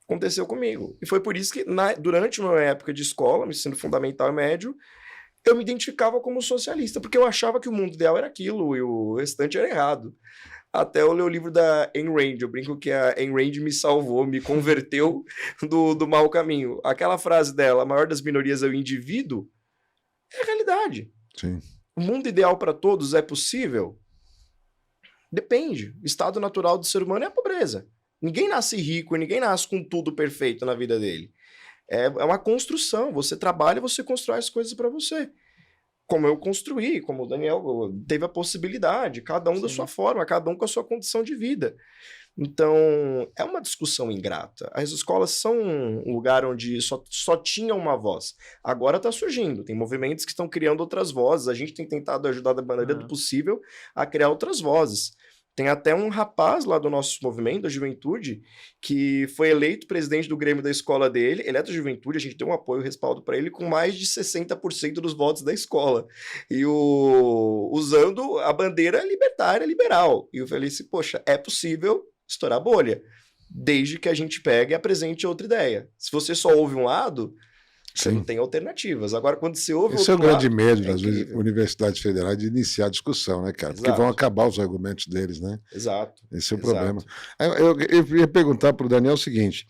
Aconteceu comigo. E foi por isso que durante uma época de escola, no ensino fundamental e médio, eu me identificava como socialista, porque eu achava que o mundo ideal era aquilo e o restante era errado. Até eu ler o livro da Ayn Rand. Eu brinco que a Ayn Rand me salvou, me converteu do mau caminho. Aquela frase dela, a maior das minorias é o indivíduo, é a realidade. Sim. O mundo ideal para todos é possível? Depende. O estado natural do ser humano é a pobreza. Ninguém nasce rico, ninguém nasce com tudo perfeito na vida dele. É uma construção. Você trabalha, você constrói as coisas para você. Como eu construí, como o Daniel teve a possibilidade, cada um da sua forma, cada um com a sua condição de vida. Então, é uma discussão ingrata. As escolas são um lugar onde só tinha uma voz. Agora está surgindo, tem movimentos que estão criando outras vozes, a gente tem tentado ajudar da maneira do possível a criar outras vozes. Tem até um rapaz lá do nosso movimento, da juventude, que foi eleito presidente do Grêmio da escola dele. Ele é da juventude, a gente tem um apoio, respaldo para ele, com mais de 60% dos votos da escola. E usando a bandeira libertária, liberal. E eu falei assim, poxa, é possível estourar a bolha, desde que a gente pegue e apresente outra ideia. Se você só ouve um lado, você não tem alternativas. Agora, quando você ouve esse é o grande medo das incrível. universidades federais de iniciar a discussão, né, cara? Exato. Porque vão acabar os argumentos deles, né? Exato. Esse é o problema. Eu ia perguntar para o Daniel o seguinte: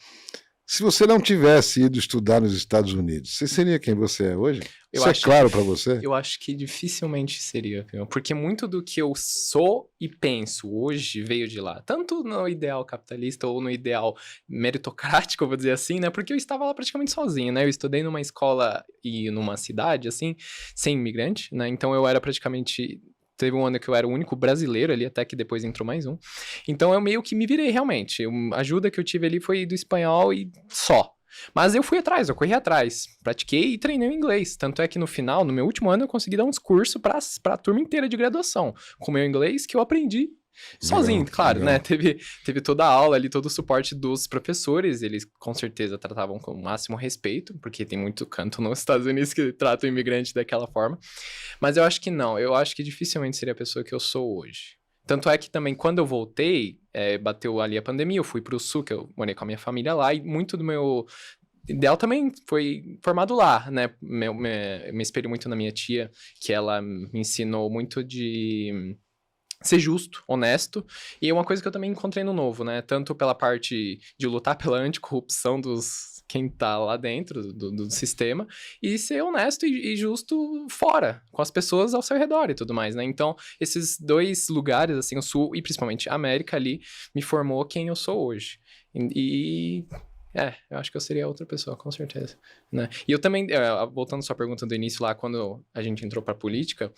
se você não tivesse ido estudar nos Estados Unidos, você seria quem você é hoje? Isso é claro para você? Eu acho que dificilmente seria, porque muito do que eu sou e penso hoje veio de lá. Tanto no ideal capitalista ou no ideal meritocrático, vou dizer assim, né? Porque eu estava lá praticamente sozinho, né? Eu estudei numa escola e numa cidade, assim, sem imigrante, né? Então eu era praticamente... Teve um ano que eu era o único brasileiro ali, até que depois entrou mais um. Então eu meio que me virei, realmente. A ajuda que eu tive ali foi do espanhol e só. Mas eu fui atrás, eu corri atrás, pratiquei e treinei o inglês. Tanto é que no final, no meu último ano, eu consegui dar uns cursos para a turma inteira de graduação, com o meu inglês que eu aprendi sozinho, claro, né? Teve toda a aula ali, todo o suporte dos professores, eles com certeza tratavam com o máximo respeito, porque tem muito canto nos Estados Unidos que trata o imigrante daquela forma. Mas eu acho que não, eu acho que dificilmente seria a pessoa que eu sou hoje. Tanto é que também, quando eu voltei, bateu ali a pandemia, eu fui pro Sul, que eu morei com a minha família lá, e muito do meu ideal também foi formado lá, né? Me espelho muito na minha tia, que ela me ensinou muito de ser justo, honesto, e é uma coisa que eu também encontrei no Novo, né? Tanto pela parte de lutar pela anticorrupção dos quem tá lá dentro do sistema, e ser honesto e justo fora, com as pessoas ao seu redor e tudo mais, né? Então, esses dois lugares, assim, o Sul e principalmente a América ali, me formou quem eu sou hoje. Eu acho que eu seria outra pessoa, com certeza, né? E eu também, voltando à sua pergunta do início lá, quando a gente entrou pra política,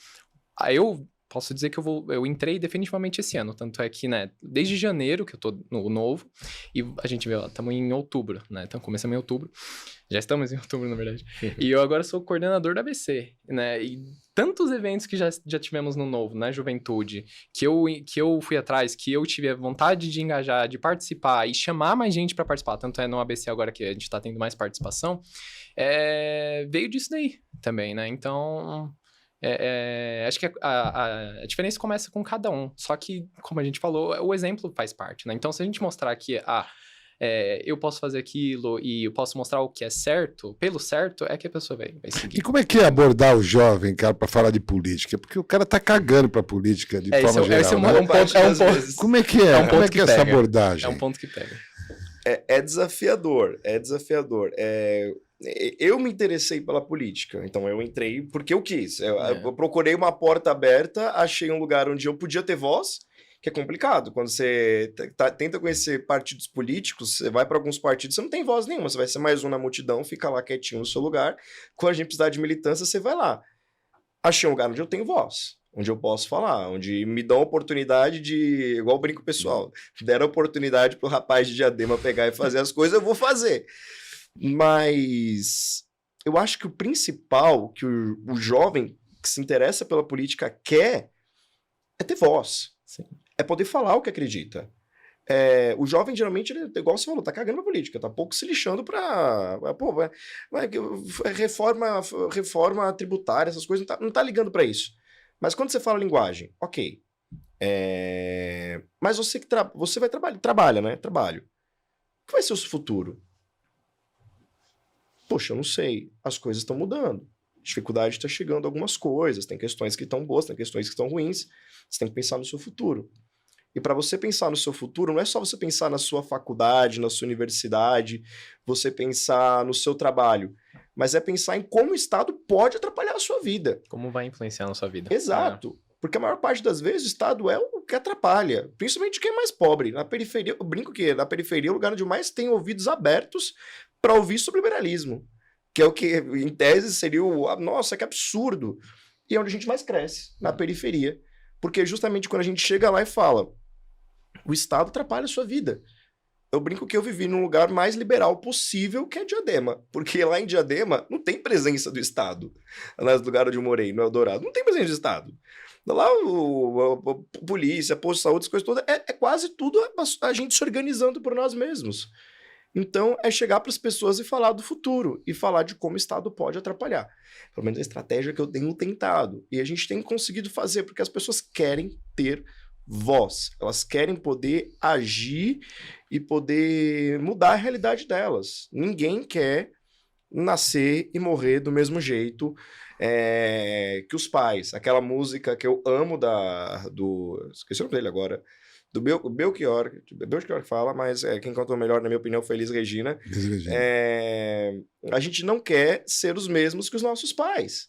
eu posso dizer que eu entrei definitivamente esse ano, tanto é que, né, desde janeiro que eu tô no Novo, e a gente vê, estamos em outubro, né, então começamos em outubro, já estamos em outubro, na verdade, e eu agora sou coordenador da ABC, né, e tantos eventos que já tivemos no Novo, na Juventude, que eu fui atrás, que eu tive a vontade de engajar, de participar e chamar mais gente para participar, tanto é no ABC agora que a gente tá tendo mais participação, veio disso daí também, né, então... acho que a diferença começa com cada um. Só que, como a gente falou, o exemplo faz parte, né? Então, se a gente mostrar que eu posso fazer aquilo e eu posso mostrar o que é certo, pelo certo, é que a pessoa vai seguir. E como é que é abordar o jovem, cara, para falar de política? Porque o cara tá cagando pra política de forma geral. Esse é um né? ponto. Como é que é? Como é que é essa abordagem? É um ponto que pega. É desafiador, é desafiador. Eu me interessei pela política, então eu entrei porque eu quis. Eu procurei uma porta aberta, achei um lugar onde eu podia ter voz, que é complicado. Quando você tenta conhecer partidos políticos, você vai para alguns partidos, você não tem voz nenhuma, você vai ser mais um na multidão, fica lá quietinho no seu lugar. Quando a gente precisar de militância, você vai lá. Achei um lugar onde eu tenho voz, onde eu posso falar, onde me dão a oportunidade de, igual o brinco pessoal, deram a oportunidade pro rapaz de Diadema pegar e fazer as coisas, eu vou fazer. Mas eu acho que o principal que o jovem que se interessa pela política quer é ter voz. Sim. É poder falar o que acredita. O jovem, geralmente, ele, igual você falou, tá cagando na política, tá pouco se lixando pra... Pô, reforma tributária, essas coisas, não tá ligando pra isso. Mas quando você fala linguagem, ok. Mas você vai trabalha, né? Trabalho. O que vai ser o seu futuro? Poxa, eu não sei. As coisas estão mudando. Dificuldade está chegando algumas coisas. Tem questões que estão boas, tem questões que estão ruins. Você tem que pensar no seu futuro. E para você pensar no seu futuro, não é só você pensar na sua faculdade, na sua universidade, você pensar no seu trabalho, mas é pensar em como o Estado pode atrapalhar a sua vida. Como vai influenciar na sua vida. Exato. Porque a maior parte das vezes o Estado é o que atrapalha, principalmente quem é mais pobre. Na periferia, eu brinco que na periferia é o lugar onde mais tem ouvidos abertos para ouvir sobre liberalismo, que é o que, em tese, seria nossa, que absurdo. E é onde a gente mais cresce, na periferia. Porque justamente quando a gente chega lá e fala, o Estado atrapalha a sua vida. Eu brinco que eu vivi num lugar mais liberal possível, que é Diadema. Porque lá em Diadema não tem presença do Estado. Lá no lugar onde eu morei, no Eldorado, não tem presença do Estado. Lá a polícia, posto de saúde, as coisas todas, é quase tudo a gente se organizando por nós mesmos. Então, é chegar para as pessoas e falar do futuro, e falar de como o Estado pode atrapalhar. Pelo menos a estratégia que eu tenho tentado. E a gente tem conseguido fazer, porque as pessoas querem ter voz. Elas querem poder agir e poder mudar a realidade delas. Ninguém quer nascer e morrer do mesmo jeito que os pais. Aquela música que eu amo esqueci o nome dele agora. Do Belchior que fala, mas quem cantou melhor, na minha opinião, foi Elis Regina. A gente não quer ser os mesmos que os nossos pais.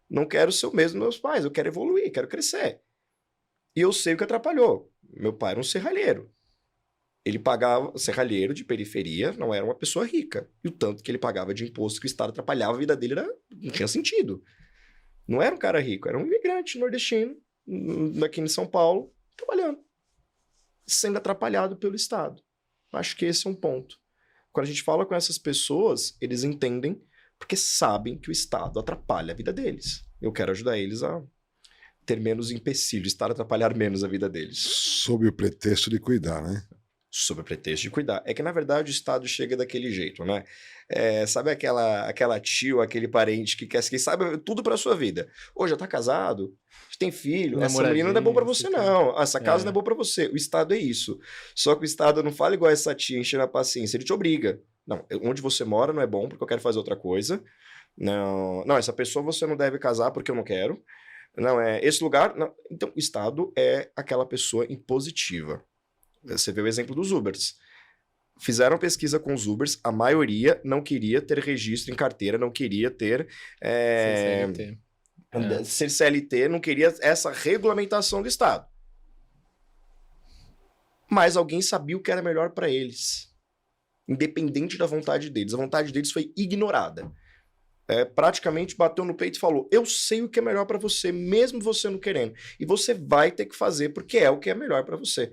Não quero ser o mesmo dos meus pais. Eu quero evoluir, quero crescer. E eu sei o que atrapalhou. Meu pai era um serralheiro. Ele pagava serralheiro de periferia, não era uma pessoa rica. E o tanto que ele pagava de imposto que o Estado atrapalhava a vida dele não tinha sentido. Não era um cara rico, era um imigrante nordestino, aqui em São Paulo, trabalhando. Sendo atrapalhado pelo Estado. Acho que esse é um ponto. Quando a gente fala com essas pessoas, eles entendem porque sabem que o Estado atrapalha a vida deles. Eu quero ajudar eles a ter menos empecilhos, Estado atrapalhar menos a vida deles. Sob o pretexto de cuidar, né? Sob o pretexto de cuidar. É que, na verdade, o Estado chega daquele jeito, né? Sabe aquela tia ou aquele parente que sabe tudo pra sua vida? Ô, já tá casado? Tem filho? Essa menina não é boa pra você, não. Essa casa não é boa pra você. O Estado é isso. Só que o Estado não fala igual essa tia enchendo a paciência. Ele te obriga. Não, onde você mora não é bom porque eu quero fazer outra coisa. Não, essa pessoa você não deve casar porque eu não quero. Não, esse lugar... Não. Então, o Estado é aquela pessoa impositiva. Você vê o exemplo dos Ubers. Fizeram pesquisa com os Ubers, a maioria não queria ter registro em carteira, não queria ter... ser CLT, não queria essa regulamentação do Estado. Mas alguém sabia o que era melhor para eles. Independente da vontade deles. A vontade deles foi ignorada. Praticamente bateu no peito e falou, eu sei o que é melhor para você, mesmo você não querendo. E você vai ter que fazer, porque é o que é melhor para você.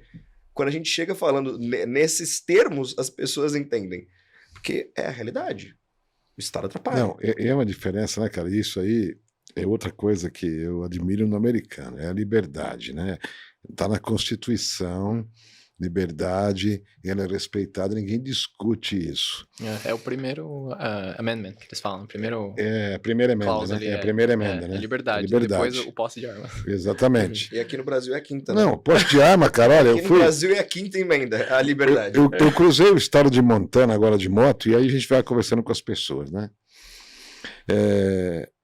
Quando a gente chega falando nesses termos, as pessoas entendem. Porque é a realidade. O Estado atrapalha. Não, é uma diferença, né, cara? Isso aí é outra coisa que eu admiro no americano, é a liberdade, né? Tá na Constituição, Liberdade, ela é respeitada, ninguém discute isso. É o primeiro amendment que eles falam, primeiro... É a primeira emenda, né? É a primeira emenda, né? Liberdade, depois o posse de arma. Exatamente. E aqui no Brasil é a quinta, né? Não, posse de arma, cara, olha, aqui no Brasil é a quinta emenda, a liberdade. Eu cruzei o estado de Montana agora de moto, e aí a gente vai conversando com as pessoas, né?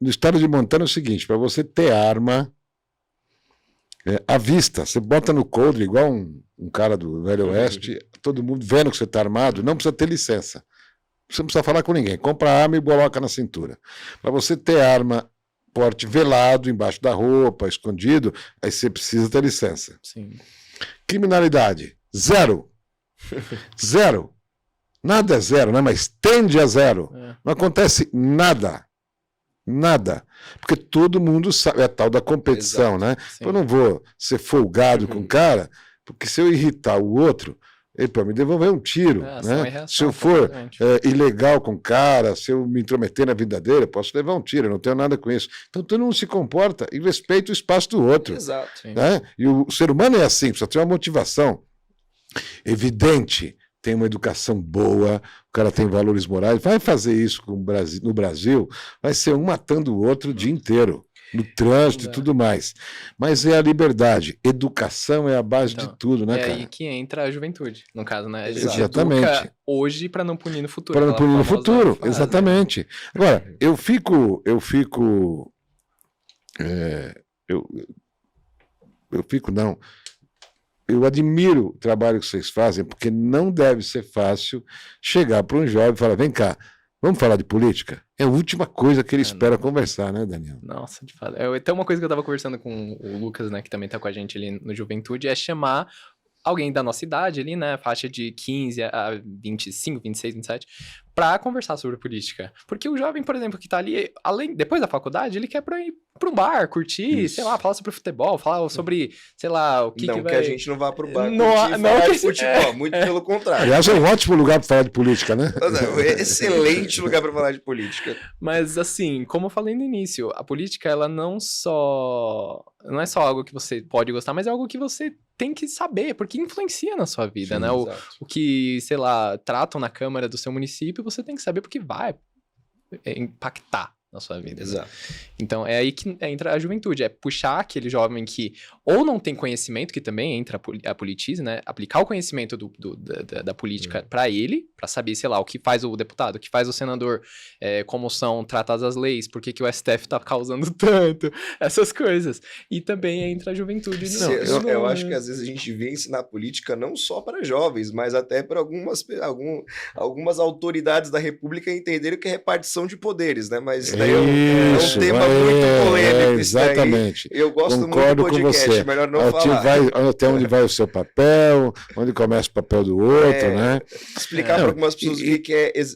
No estado de Montana é o seguinte, para você ter arma à vista, você bota no coldre igual um cara do Velho Oeste, todo mundo vendo que você está armado, não precisa ter licença. Você não precisa falar com ninguém, compra a arma e coloca na cintura. Para você ter arma porte velado, embaixo da roupa, escondido, aí você precisa ter licença. Sim. Criminalidade, zero. Zero. Nada é zero, né? Mas tende a zero. Não acontece nada. Nada. Porque todo mundo sabe, é a tal da competição, né? Eu não vou ser folgado com o cara, porque se eu irritar o outro, ele pode me devolver um tiro, né? Se eu for ilegal com o cara, se eu me intrometer na vida dele, eu posso levar um tiro, eu não tenho nada com isso. Então todo mundo se comporta e respeita o espaço do outro. Exato. Né? E o ser humano é assim, precisa ter uma motivação evidente, tem uma educação boa, o cara tem valores morais, vai fazer isso no Brasil, vai ser um matando o outro o dia inteiro, no trânsito e tudo mais. Mas é a liberdade, educação é a base de tudo, né, cara? É aí que entra a juventude, no caso, né? A gente exatamente. Educa hoje para não punir no futuro. Para não punir no futuro, exatamente. Agora, eu admiro o trabalho que vocês fazem, porque não deve ser fácil chegar para um jovem e falar, vem cá, vamos falar de política? É a última coisa que ele espera conversar, né, Daniel? Nossa, de fato. Até uma coisa que eu estava conversando com o Lucas, né, que também está com a gente ali no Juventude, é chamar alguém da nossa idade ali, né, faixa de 15 a 25, 26, 27, para conversar sobre política. Porque o jovem, por exemplo, que tá ali, depois da faculdade, ele quer ir pra um bar, curtir, sei lá, falar sobre futebol, falar sobre, sei lá, o que não, que vai... Não, que a gente não vá pro bar curtir e falar de futebol, muito pelo contrário. Aliás, é um ótimo lugar para falar de política, né? Excelente lugar para falar de política. Mas, assim, como eu falei no início, a política, ela não é só algo que você pode gostar, mas é algo que você tem que saber, porque influencia na sua vida, né? O que, sei lá, tratam na Câmara do seu município, você tem que saber porque vai impactar na sua vida. Exato. Né? Então, é aí que entra a juventude, é puxar aquele jovem que ou não tem conhecimento, que também entra a politize, né? Aplicar o conhecimento da política para ele, para saber, sei lá, o que faz o deputado, o que faz o senador, como são tratadas as leis, por que o STF tá causando tanto, essas coisas. E também entra a juventude. Eu acho que às vezes a gente devia ensinar política não só para jovens, mas até para algumas autoridades da República entenderem o que é repartição de poderes, né? Mas daí é um tema muito polêmico. Exatamente. Daí. Eu gosto Concordo muito do podcast, com você. Melhor não falar. Até onde vai o seu papel, onde começa o papel do outro, né? Explicar para algumas pessoas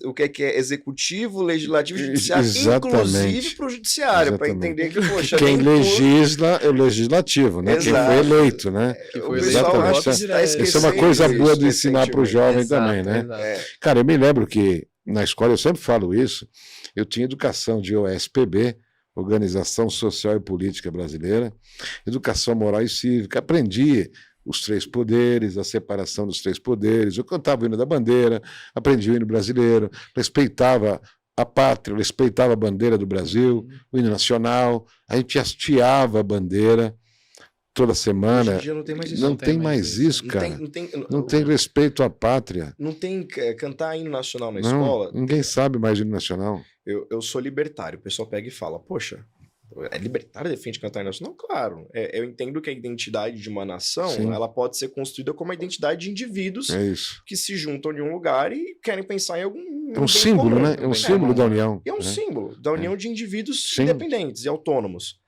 o que é executivo, legislativo e judiciário, inclusive para o judiciário, para entender que, poxa... Quem legisla é o legislativo, né? Exato. Quem foi eleito, né? Isso é uma coisa boa de ensinar para o jovem também, né? Cara, eu me lembro que na escola, eu sempre falo isso, eu tinha educação de OSPB, Organização Social e Política Brasileira, educação moral e cívica, aprendi os três poderes, a separação dos três poderes, eu cantava o hino da bandeira, aprendi o hino brasileiro, respeitava a pátria, respeitava a bandeira do Brasil, o hino nacional, a gente hasteava a bandeira toda semana. Hoje em dia não tem mais isso. Não tem mais isso, cara. Não tem respeito à pátria. Não tem cantar hino nacional na escola. Ninguém sabe mais hino nacional. Eu sou libertário. O pessoal pega e fala, poxa, é libertário defende cantar hino nacional? Claro. Eu entendo que a identidade de uma nação, ela pode ser construída como a identidade de indivíduos que se juntam em um lugar e querem pensar em algum... É um símbolo, comum, né? É um símbolo da união. E é um símbolo da união de indivíduos independentes e autônomos.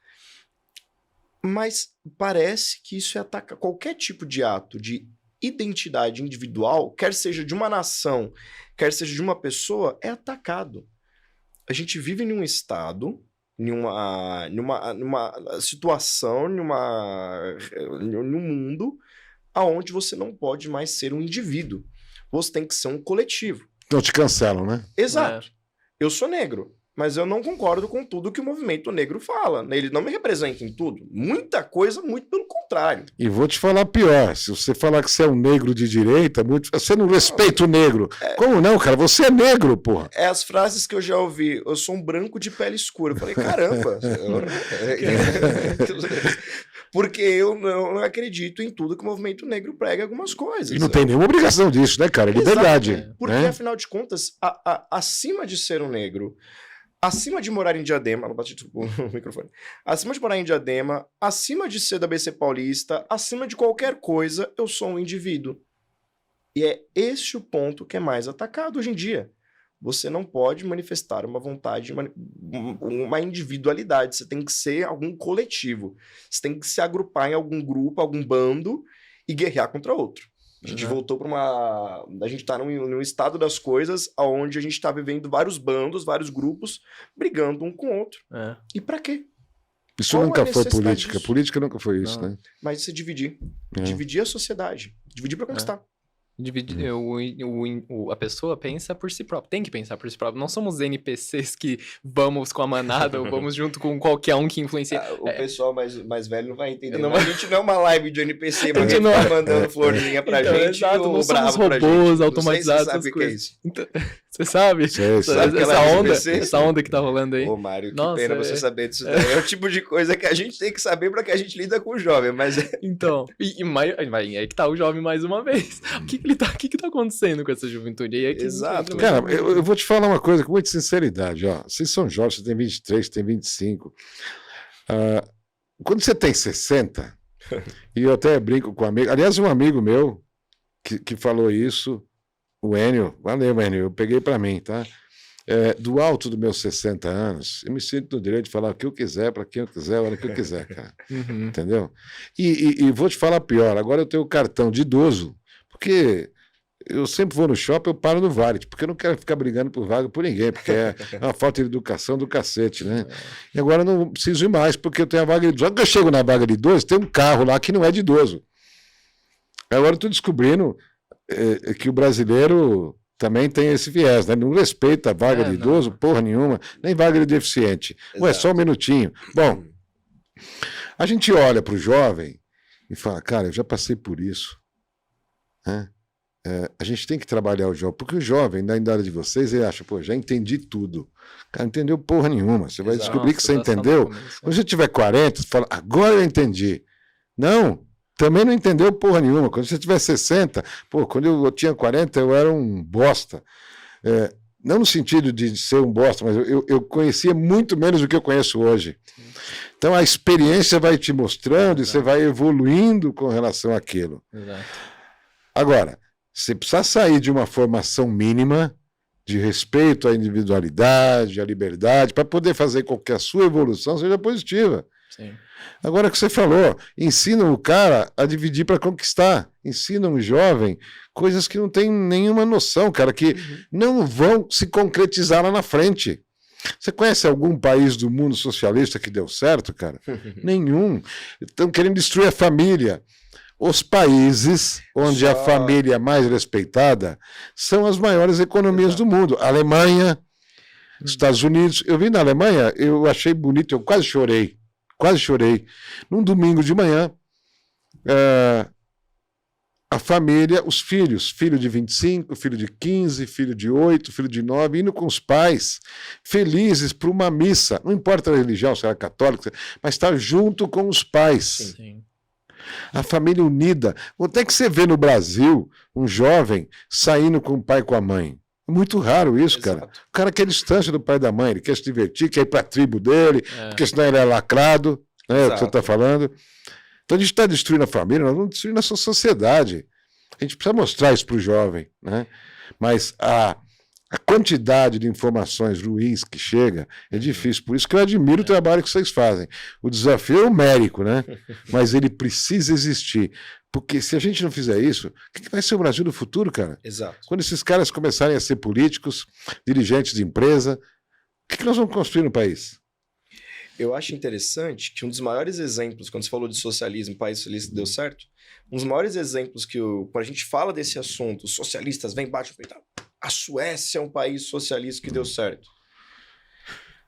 Mas parece que isso ataca qualquer tipo de ato de identidade individual, quer seja de uma nação, quer seja de uma pessoa, é atacado. A gente vive em um estado, numa situação, num mundo onde você não pode mais ser um indivíduo. Você tem que ser um coletivo. Então te cancelam, né? Exato. Eu sou negro. Mas eu não concordo com tudo que o movimento negro fala. Ele não me representa em tudo. Muita coisa, muito pelo contrário. contrário. E vou te falar pior, se você falar que você é um negro de direita, você não respeita o negro. Como não, cara? Você é negro, porra. É as frases que eu já ouvi. Eu sou um branco de pele escura. Eu falei, caramba. Porque eu não acredito em tudo que o movimento negro prega algumas coisas. E não tem nenhuma obrigação disso, né, cara? É liberdade. Exato, porque, afinal de contas, acima de ser um negro, acima de morar em Diadema, não bati o microfone, acima de morar em Diadema, acima de ser da BC Paulista, acima de qualquer coisa, eu sou um indivíduo. E é esse o ponto que é mais atacado hoje em dia. Você não pode manifestar uma vontade, uma individualidade. Você tem que ser algum coletivo. Você tem que se agrupar em algum grupo, algum bando e guerrear contra outro. A gente voltou para a gente está num estado das coisas onde a gente está vivendo vários bandos, vários grupos, brigando um com o outro. E para quê? Isso nunca foi política. Disso? Política nunca foi isso, né? Mas isso é dividir. Dividir a sociedade. Dividir para conquistar. A pessoa pensa por si própria, tem que pensar por si própria. Não somos NPCs que vamos com a manada ou vamos junto com qualquer um que influencia. O pessoal mais velho não vai entender. A gente não é uma live de NPC, mas a gente tá mandando florzinha pra gente. Exato, não somos robôs automatizados. Você sabe o que é isso. Então, você sabe? Essa onda que tá rolando aí. Ô, Mário, que pena você saber disso daí. É o tipo de coisa que a gente tem que saber pra que a gente lida com o jovem, mas... Então, aí que tá o jovem mais uma vez. O que tá acontecendo com essa juventude aí? Exato. Cara, eu vou te falar uma coisa com muita sinceridade, ó. Vocês são jovens, você tem 23, você tem 25. Quando você tem 60, e eu até brinco com um amigo, aliás, um amigo meu que falou isso, o Enio, valeu, Enio, eu peguei pra mim, tá? Do alto dos meus 60 anos, eu me sinto no direito de falar o que eu quiser, para quem eu quiser, a hora que eu quiser, cara. Entendeu? E vou te falar pior, agora eu tenho o cartão de idoso, porque eu sempre vou no shopping, eu paro no Valet, porque eu não quero ficar brigando por vaga por ninguém, porque é uma falta de educação do cacete, né? E agora eu não preciso ir mais, porque eu tenho a vaga de idoso. Quando eu chego na vaga de idoso, tem um carro lá que não é de idoso. Agora eu estou descobrindo que o brasileiro também tem esse viés, né? Não respeita a vaga de idoso, porra nenhuma, nem vaga de deficiente. Ué, só um minutinho. Bom, a gente olha para o jovem e fala, cara, eu já passei por isso, né? A gente tem que trabalhar o jovem, porque o jovem, na idade de vocês, ele acha, pô, já entendi tudo. Cara, não entendeu porra nenhuma. Você vai descobrir que você entendeu. Quando você tiver 40, você fala, agora eu entendi. Não, também não entendeu porra nenhuma. Quando você tiver 60, pô, quando eu tinha 40, eu era um bosta. Não no sentido de ser um bosta, mas eu conhecia muito menos do que eu conheço hoje. Então a experiência vai te mostrando e você vai evoluindo com relação àquilo. Agora, você precisa sair de uma formação mínima de respeito à individualidade, à liberdade, para poder fazer com que a sua evolução seja positiva. Sim. Agora que você falou, ensina o cara a dividir para conquistar. Ensina um jovem coisas que não tem nenhuma noção, cara, que não vão se concretizar lá na frente. Você conhece algum país do mundo socialista que deu certo, cara? Nenhum. Estão querendo destruir a família. Os países onde a família é mais respeitada são as maiores economias do mundo. Alemanha, Estados Unidos. Eu vim na Alemanha, eu achei bonito, eu quase chorei. Quase chorei. Num domingo de manhã, a família, os filhos, filho de 25, filho de 15, filho de 8, filho de 9, indo com os pais, felizes para uma missa. Não importa a religião, se era católica, mas estar junto com os pais. Sim. A família unida. Onde é que você vê no Brasil um jovem saindo com o pai e com a mãe? É muito raro isso, cara. O cara quer distância do pai e da mãe, ele quer se divertir, quer ir para a tribo dele, porque senão ele é lacrado, né? O que você está falando. Então a gente está destruindo a família, nós vamos destruir a nossa sociedade. A gente precisa mostrar isso para o jovem, né? Mas a quantidade de informações ruins que chega é difícil. Por isso que eu admiro o trabalho que vocês fazem. O desafio é numérico, né? Mas ele precisa existir. Porque se a gente não fizer isso, o que vai ser o Brasil do futuro, cara? Exato. Quando esses caras começarem a ser políticos, dirigentes de empresa, o que nós vamos construir no país? Eu acho interessante que um dos maiores exemplos, quando você falou de socialismo, país socialista deu certo, um dos maiores exemplos que, quando a gente fala desse assunto, os socialistas vêm, batem o peito, a Suécia é um país socialista que deu certo.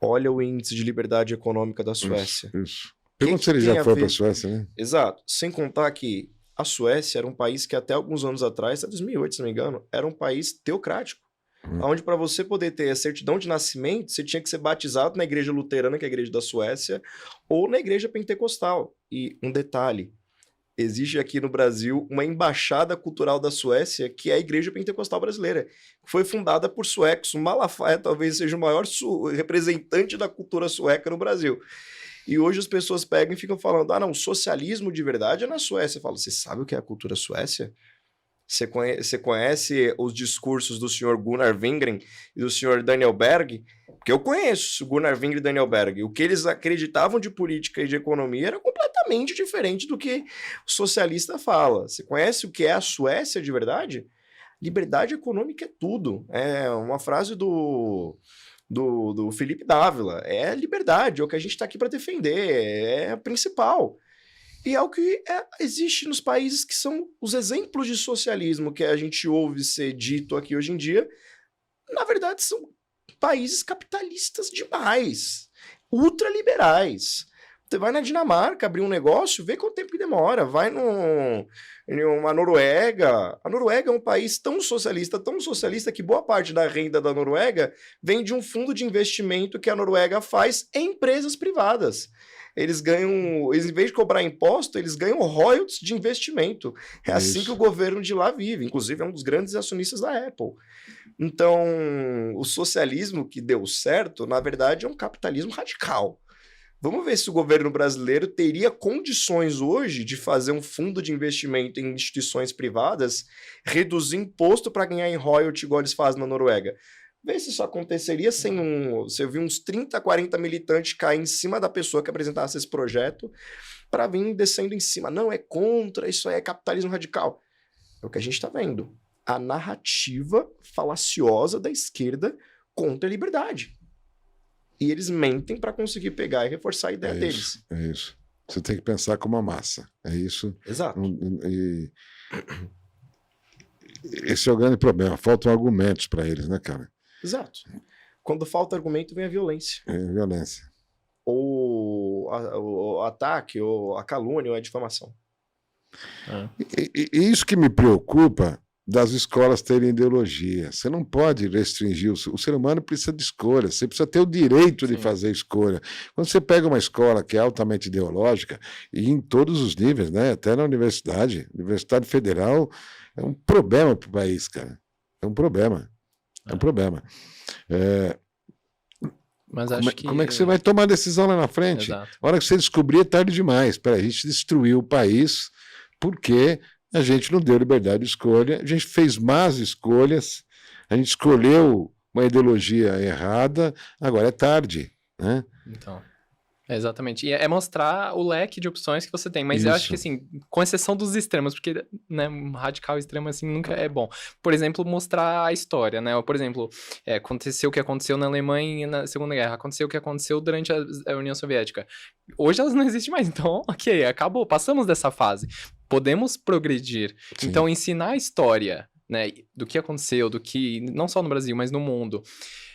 Olha o índice de liberdade econômica da Suécia. Isso. Pergunta se ele já foi para a Suécia, né? Exato. Sem contar que a Suécia era um país que até alguns anos atrás, até 2008, se não me engano, era um país teocrático. Onde para você poder ter a certidão de nascimento, você tinha que ser batizado na igreja luterana, que é a igreja da Suécia, ou na igreja pentecostal. E um detalhe, existe aqui no Brasil uma embaixada cultural da Suécia, que é a Igreja Pentecostal Brasileira, que foi fundada por suecos. O Malafaia talvez seja o maior representante da cultura sueca no Brasil. E hoje as pessoas pegam e ficam falando, não, socialismo de verdade é na Suécia. Eu falo, você sabe o que é a cultura suécia? Você conhece os discursos do senhor Gunnar Wingren e do senhor Daniel Berg? Porque eu conheço o Gunnar Wingren e Daniel Berg. O que eles acreditavam de política e de economia era completamente diferente do que o socialista fala. Você conhece o que é a Suécia de verdade? Liberdade econômica é tudo. É uma frase do Felipe Dávila. É liberdade, é o que a gente está aqui para defender, é a principal. E é o que existe nos países que são os exemplos de socialismo que a gente ouve ser dito aqui hoje em dia. Na verdade, são países capitalistas demais, ultraliberais. Você vai na Dinamarca abrir um negócio, vê quanto tempo que demora. Vai numa Noruega. A Noruega é um país tão socialista que boa parte da renda da Noruega vem de um fundo de investimento que a Noruega faz em empresas privadas. Eles ganham, em vez de cobrar imposto, eles ganham royalties de investimento. É assim que o governo de lá vive. Inclusive, é um dos grandes acionistas da Apple. Então, o socialismo que deu certo, na verdade, é um capitalismo radical. Vamos ver se o governo brasileiro teria condições hoje de fazer um fundo de investimento em instituições privadas, reduzir imposto para ganhar em royalty, igual eles fazem na Noruega. Vê se isso aconteceria sem você viu uns 30, 40 militantes cair em cima da pessoa que apresentasse esse projeto para vir descendo em cima. Não, é contra, isso aí é capitalismo radical. É o que a gente está vendo. A narrativa falaciosa da esquerda contra a liberdade. E eles mentem para conseguir pegar e reforçar a ideia deles. É isso. Você tem que pensar como a massa. É isso. Exato. E esse é o grande problema. Faltam argumentos para eles, né, cara? Exato. Quando falta argumento, vem a violência. É a violência. Ou o ataque, ou a calúnia, ou a difamação. E isso que me preocupa das escolas terem ideologia. Você não pode restringir. O ser humano precisa de escolha. Você precisa ter o direito de fazer escolha. Quando você pega uma escola que é altamente ideológica, e em todos os níveis, né? Até na universidade federal, é um problema para o país, cara. É um problema. É um problema. Mas acho como é que você vai tomar decisão lá na frente? Exato. A hora que você descobrir é tarde demais. Peraí, a gente destruiu o país porque a gente não deu liberdade de escolha, a gente fez más escolhas, a gente escolheu uma ideologia errada, agora é tarde, né? Então, exatamente. E é mostrar o leque de opções que você tem. Mas eu acho que, assim, com exceção dos extremos, porque, né, radical extremo, assim, nunca é bom. Por exemplo, mostrar a história, né? Por exemplo, aconteceu o que aconteceu na Alemanha na Segunda Guerra, aconteceu o que aconteceu durante a União Soviética. Hoje elas não existem mais, então, ok, acabou, passamos dessa fase. Podemos progredir. Sim. Então, ensinar a história, né, do que aconteceu, do que, não só no Brasil, mas no mundo,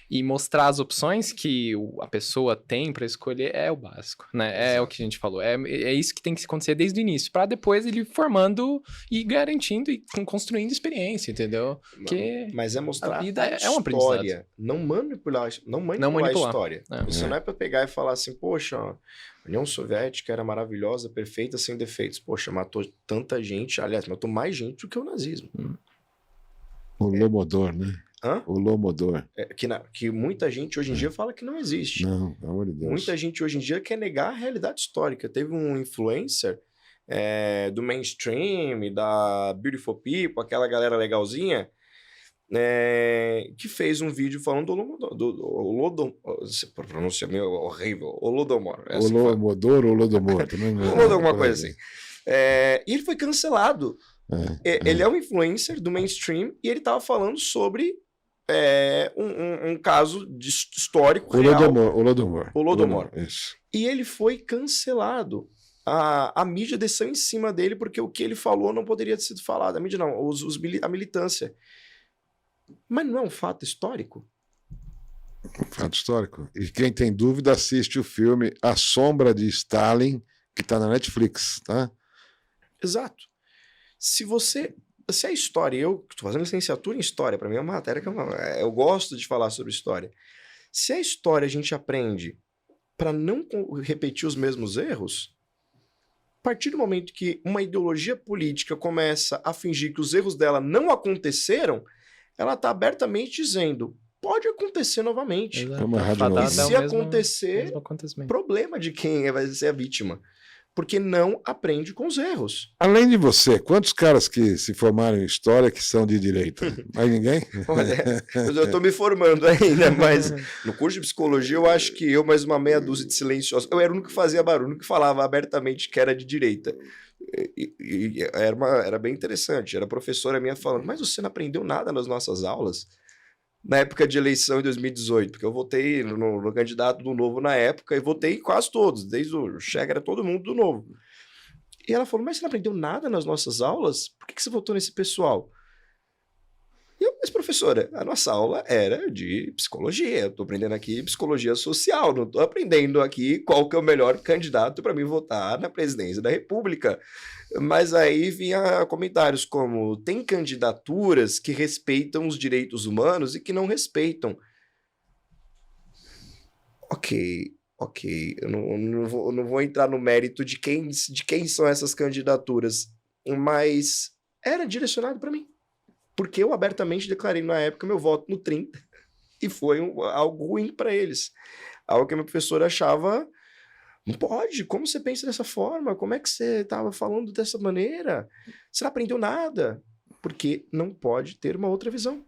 e mostrar as opções que a pessoa tem para escolher é o básico, né? Exato. É o que a gente falou. É isso que tem que acontecer desde o início, para depois ele formando e garantindo e construindo experiência, entendeu? Mas é mostrar a vida é uma história, não manipular a história. Isso não é para pegar e falar assim, poxa, a União Soviética era maravilhosa, perfeita, sem defeitos. Poxa, matou tanta gente, aliás, matou mais gente do que o nazismo. O Lomodor, né? O Lomodor. Que muita gente hoje em dia fala que não existe. Não, pelo amor de Deus. Muita gente hoje em dia quer negar a realidade histórica. Teve um influencer do mainstream, da Beautiful People, aquela galera legalzinha, que fez um vídeo falando do Holodomor. Pronúncia meio horrível. Holodomor. Holodomor ou Holodomor? Alguma coisa assim. E ele foi cancelado. Ele é um influencer do mainstream e ele estava falando sobre um caso histórico real. Holodomor. Isso. E ele foi cancelado. A mídia desceu em cima dele porque o que ele falou não poderia ter sido falado. A mídia não, a militância. Mas não é um fato histórico? Um fato histórico. E quem tem dúvida assiste o filme A Sombra de Stalin, que está na Netflix, tá? Exato. Se a história, eu estou fazendo licenciatura em história, para mim é uma matéria que eu gosto de falar sobre história. Se a história a gente aprende para não repetir os mesmos erros, a partir do momento que uma ideologia política começa a fingir que os erros dela não aconteceram, ela está abertamente dizendo, pode acontecer novamente. E se acontecer, problema de quem vai ser a vítima. Porque não aprende com os erros. Além de você, quantos caras que se formaram em história que são de direita? Mais ninguém? Eu estou me formando ainda, mas no curso de psicologia eu acho que eu, mais uma meia dúzia de silenciosos, eu era o único que fazia barulho, o único que falava abertamente que era de direita. E era bem interessante, era a professora minha falando, mas você não aprendeu nada nas nossas aulas? Na época de eleição em 2018, porque eu votei no candidato do Novo na época e votei quase todos, desde o Chega, era todo mundo do Novo. E ela falou, mas você não aprendeu nada nas nossas aulas? Por que você votou nesse pessoal? E eu, mas professora, a nossa aula era de psicologia, eu estou aprendendo aqui psicologia social, não estou aprendendo aqui qual que é o melhor candidato para mim votar na presidência da República. Mas aí vinha comentários como, tem candidaturas que respeitam os direitos humanos e que não respeitam. Ok, eu não vou entrar no mérito de quem são essas candidaturas, mas era direcionado para mim. Porque eu abertamente declarei na época meu voto no 30 e foi algo ruim para eles. Algo que a minha professora achava... Não pode, como você pensa dessa forma? Como é que você estava falando dessa maneira? Você não aprendeu nada, porque não pode ter uma outra visão.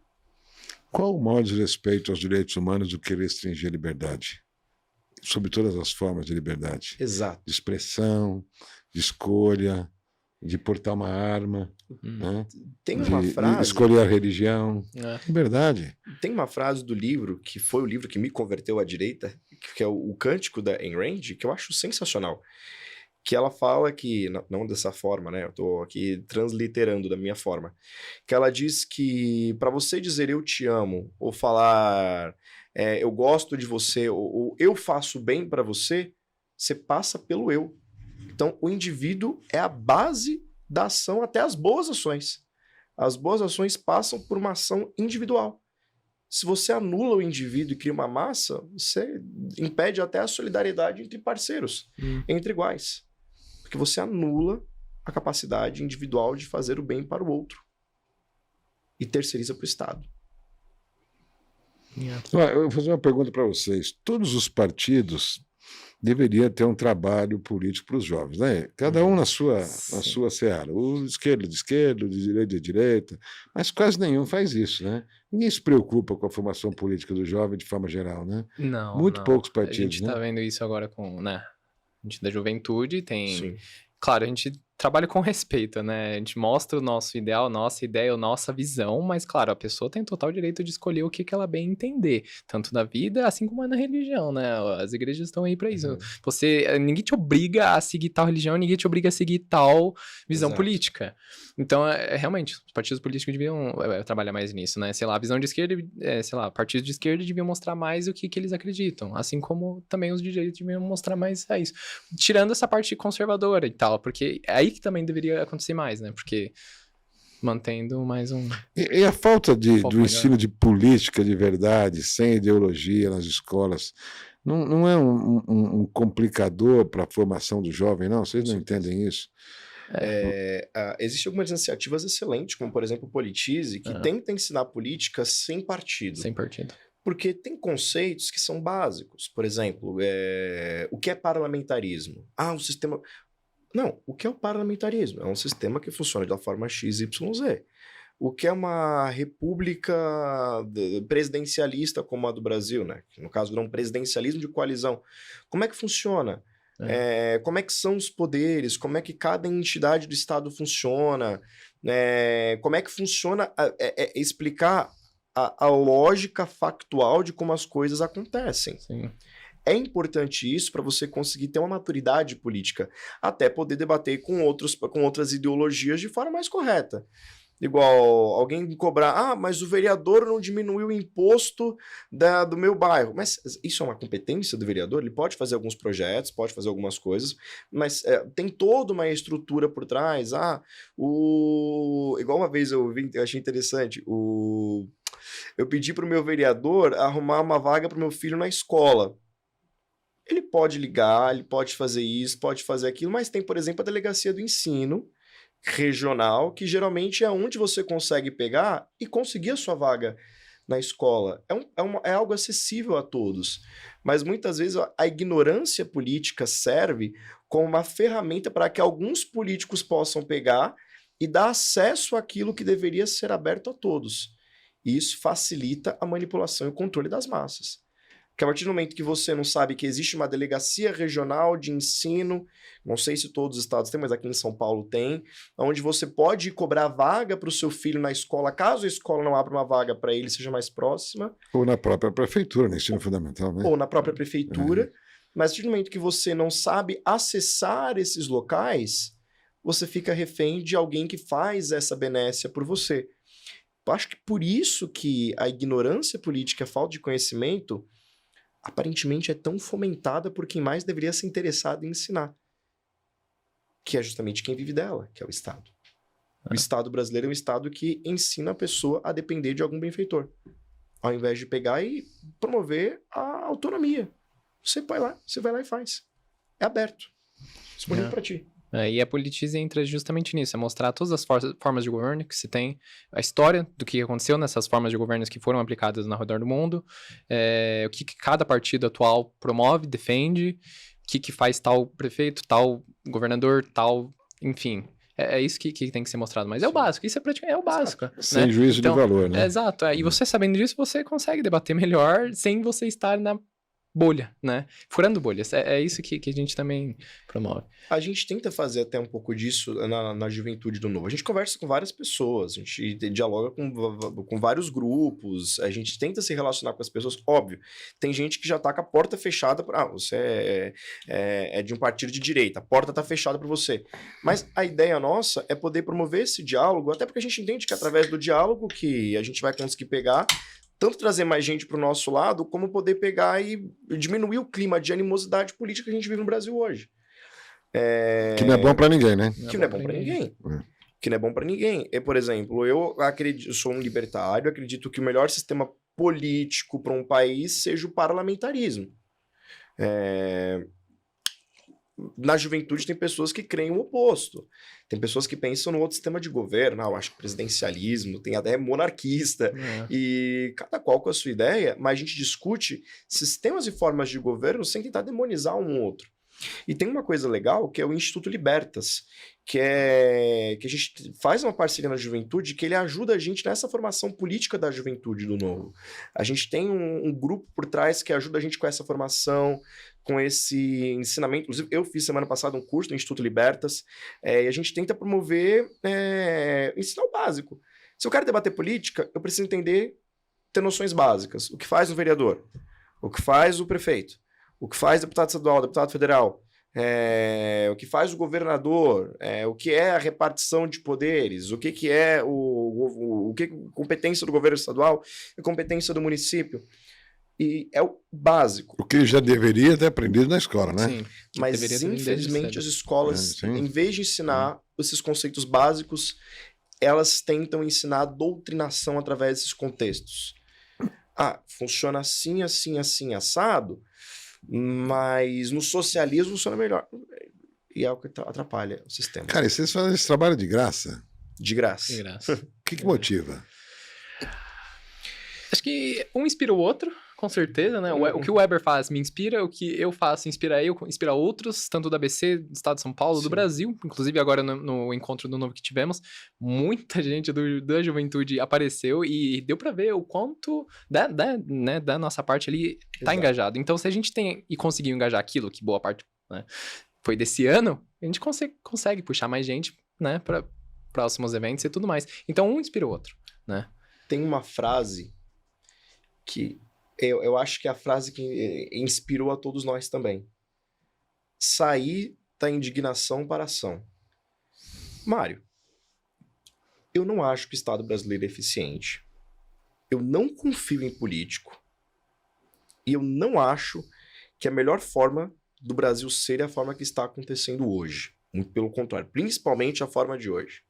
Qual o maior desrespeito aos direitos humanos do que restringir a liberdade? Sobre todas as formas de liberdade. Exato. De expressão, de escolha, de portar uma arma. Né? Tem uma frase... De escolher a religião. Liberdade. Tem uma frase do livro, que foi o livro que me converteu à direita, que é o Cântico da Ayn Rand, que eu acho sensacional. Que ela fala que, não dessa forma, né? Eu tô aqui transliterando da minha forma. Que ela diz que para você dizer eu te amo, ou falar eu gosto de você, ou eu faço bem para você, você passa pelo eu. Então, o indivíduo é a base da ação, até as boas ações. As boas ações passam por uma ação individual. Se você anula o indivíduo e cria uma massa, você impede até a solidariedade entre parceiros, entre iguais. Porque você anula a capacidade individual de fazer o bem para o outro. E terceiriza para o Estado. Eu vou fazer uma pergunta para vocês. Todos os partidos deveriam ter um trabalho político para os jovens, né? Cada um na sua seara. O de esquerda, de direita, de direita. Mas quase nenhum faz isso, né? Ninguém se preocupa com a formação política do jovem de forma geral, né? Não. Muito poucos partidos. A gente está vendo isso agora com, né? A gente da juventude tem... Sim. Claro, a gente trabalha com respeito, né? A gente mostra o nosso ideal, nossa ideia, nossa visão, mas, claro, a pessoa tem total direito de escolher o que ela bem entender, tanto na vida, assim como na religião, né? As igrejas estão aí para isso. Ninguém te obriga a seguir tal religião, ninguém te obriga a seguir tal visão política. Então, realmente, os partidos políticos deviam trabalhar mais nisso, né? Sei lá, a visão de esquerda, sei lá, partidos de esquerda deviam mostrar mais o que eles acreditam, assim como também os de direita deviam mostrar mais isso. Tirando essa parte conservadora e tal, porque é aí que também deveria acontecer mais, né? Porque mantendo mais um... E a falta do ensino de política de verdade, sem ideologia nas escolas, não é um complicador para a formação do jovem, não? Vocês não entendem isso? Existem algumas iniciativas excelentes, como por exemplo o Politize, que tenta ensinar política sem partido. Sem partido. Porque tem conceitos que são básicos. Por exemplo, o que é parlamentarismo? Um sistema... Não, o que é o parlamentarismo? É um sistema que funciona da forma XYZ. O que é uma república presidencialista como a do Brasil, né? No caso, não presidencialismo de coalizão. Como é que funciona? Como é que são os poderes? Como é que cada entidade do Estado funciona? Como é que funciona explicar a lógica factual de como as coisas acontecem. Sim. É importante isso para você conseguir ter uma maturidade política, até poder debater com outras ideologias de forma mais correta. Igual alguém cobrar, mas o vereador não diminuiu o imposto do meu bairro. Mas isso é uma competência do vereador? Ele pode fazer alguns projetos, pode fazer algumas coisas, mas tem toda uma estrutura por trás. Igual uma vez eu achei interessante, eu pedi para o meu vereador arrumar uma vaga para o meu filho na escola. Ele pode ligar, ele pode fazer isso, pode fazer aquilo, mas tem, por exemplo, a delegacia do ensino regional, que geralmente é onde você consegue pegar e conseguir a sua vaga na escola. É algo acessível a todos. Mas muitas vezes a ignorância política serve como uma ferramenta para que alguns políticos possam pegar e dar acesso àquilo que deveria ser aberto a todos. E isso facilita a manipulação e o controle das massas. Porque a partir do momento que você não sabe que existe uma delegacia regional de ensino, não sei se todos os estados têm, mas aqui em São Paulo tem, onde você pode cobrar vaga para o seu filho na escola, caso a escola não abra uma vaga para ele, seja mais próxima. Ou na própria prefeitura, no ensino fundamental, né? Ou na própria prefeitura. Mas a partir do momento que você não sabe acessar esses locais, você fica refém de alguém que faz essa benécia por você. Eu acho que por isso que a ignorância política, a falta de conhecimento, aparentemente é tão fomentada por quem mais deveria ser interessado em ensinar. Que é justamente quem vive dela, que é o Estado. O Estado brasileiro é um Estado que ensina a pessoa a depender de algum benfeitor. Ao invés de pegar e promover a autonomia. Você vai lá e faz. É aberto. Disponível para ti. E a Politize entra justamente nisso, é mostrar todas as formas de governo que se tem, a história do que aconteceu nessas formas de governo que foram aplicadas ao redor do mundo, o que cada partido atual promove, defende, o que faz tal prefeito, tal governador, tal, enfim. É isso que tem que ser mostrado, mas é o básico, isso é praticamente o básico. Sem juízo de valor, né? Exato, e você sabendo disso, você consegue debater melhor sem você estar na bolha, né? Furando bolhas. É isso que a gente também promove. A gente tenta fazer até um pouco disso na juventude do Novo. A gente conversa com várias pessoas, a gente dialoga com vários grupos, a gente tenta se relacionar com as pessoas. Óbvio, tem gente que já tá com a porta fechada para você é de um partido de direita, a porta tá fechada para você. Mas a ideia nossa é poder promover esse diálogo, até porque a gente entende que é através do diálogo que a gente vai conseguir pegar tanto trazer mais gente para o nosso lado, como poder pegar e diminuir o clima de animosidade política que a gente vive no Brasil hoje. Que não é bom para ninguém, né? Que não é bom para ninguém. Que não é bom para ninguém. Por exemplo, eu sou um libertário, acredito que o melhor sistema político para um país seja o parlamentarismo. Na juventude tem pessoas que creem o oposto. Tem pessoas que pensam no outro sistema de governo. Eu acho que presidencialismo, tem até monarquista. E cada qual com a sua ideia, mas a gente discute sistemas e formas de governo sem tentar demonizar um outro. E tem uma coisa legal que é o Instituto Libertas, que a gente faz uma parceria na juventude que ele ajuda a gente nessa formação política da juventude do Novo. A gente tem um grupo por trás que ajuda a gente com essa formação, com esse ensinamento. Inclusive, eu fiz semana passada um curso no Instituto Libertas, e a gente tenta promover, ensinar o básico. Se eu quero debater política, eu preciso ter noções básicas. O que faz um vereador? O que faz o prefeito? O que faz deputado estadual, deputado federal? O que faz o governador? O que é a repartição de poderes? O que é competência do governo estadual e competência do município? E é o básico. O que já deveria ter aprendido na escola, né? Sim, mas infelizmente as escolas, em vez de ensinar esses conceitos básicos, elas tentam ensinar a doutrinação através desses contextos. Funciona assim, assim, assim, assado, mas no socialismo funciona melhor. E é o que atrapalha o sistema. Cara, e vocês fazem esse trabalho de graça? De graça. De graça. O que motiva? Acho que um inspira o outro, com certeza, né? O que o Weber faz me inspira, o que eu faço inspira outros, tanto do ABC, do Estado de São Paulo, do Brasil. Inclusive, agora no encontro do Novo que tivemos, muita gente da juventude apareceu e deu pra ver o quanto da nossa parte ali tá engajado. Então, se a gente tem e conseguiu engajar aquilo, que boa parte, né, foi desse ano, a gente consegue puxar mais gente, né, para próximos eventos e tudo mais. Então, um inspira o outro, né? Tem uma frase que eu acho que é a frase que inspirou a todos nós também. Sair da indignação para a ação. Mário, Eu não acho que o Estado brasileiro é eficiente. Eu não confio em político. E eu não acho que a melhor forma do Brasil ser é a forma que está acontecendo hoje. Muito pelo contrário, principalmente a forma de hoje.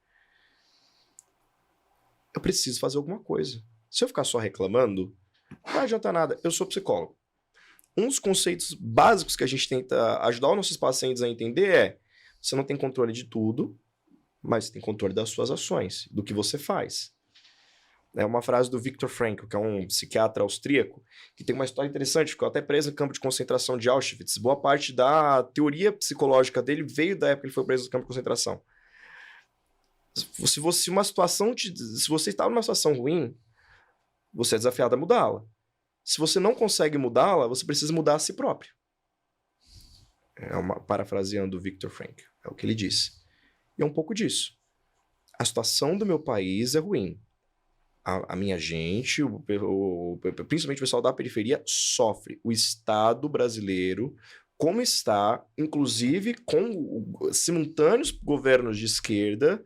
Eu preciso fazer alguma coisa. Se eu ficar só reclamando, não vai adiantar nada. Eu sou psicólogo. Um dos conceitos básicos que a gente tenta ajudar os nossos pacientes a entender é: você não tem controle de tudo, mas você tem controle das suas ações, do que você faz. É uma frase do Viktor Frankl, que é um psiquiatra austríaco, que tem uma história interessante, ficou até preso no campo de concentração de Auschwitz. Boa parte da teoria psicológica dele veio da época que ele foi preso no campo de concentração. Se você está numa situação ruim, você é desafiado a mudá-la. Se você não consegue mudá-la, você precisa mudar a si próprio. Parafraseando o Viktor Frankl, é o que ele disse. E é um pouco disso. A situação do meu país é ruim. A minha gente, principalmente o pessoal da periferia, sofre. O Estado brasileiro, como está, inclusive com simultâneos governos de esquerda,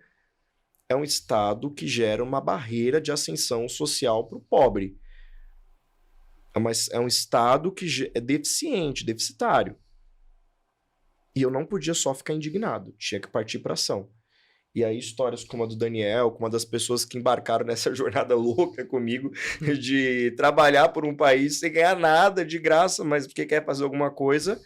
é um Estado que gera uma barreira de ascensão social para o pobre. É um Estado que é deficitário. E eu não podia só ficar indignado, tinha que partir para ação. E aí histórias como a do Daniel, como a das pessoas que embarcaram nessa jornada louca comigo, de trabalhar por um país sem ganhar nada de graça, mas porque quer fazer alguma coisa,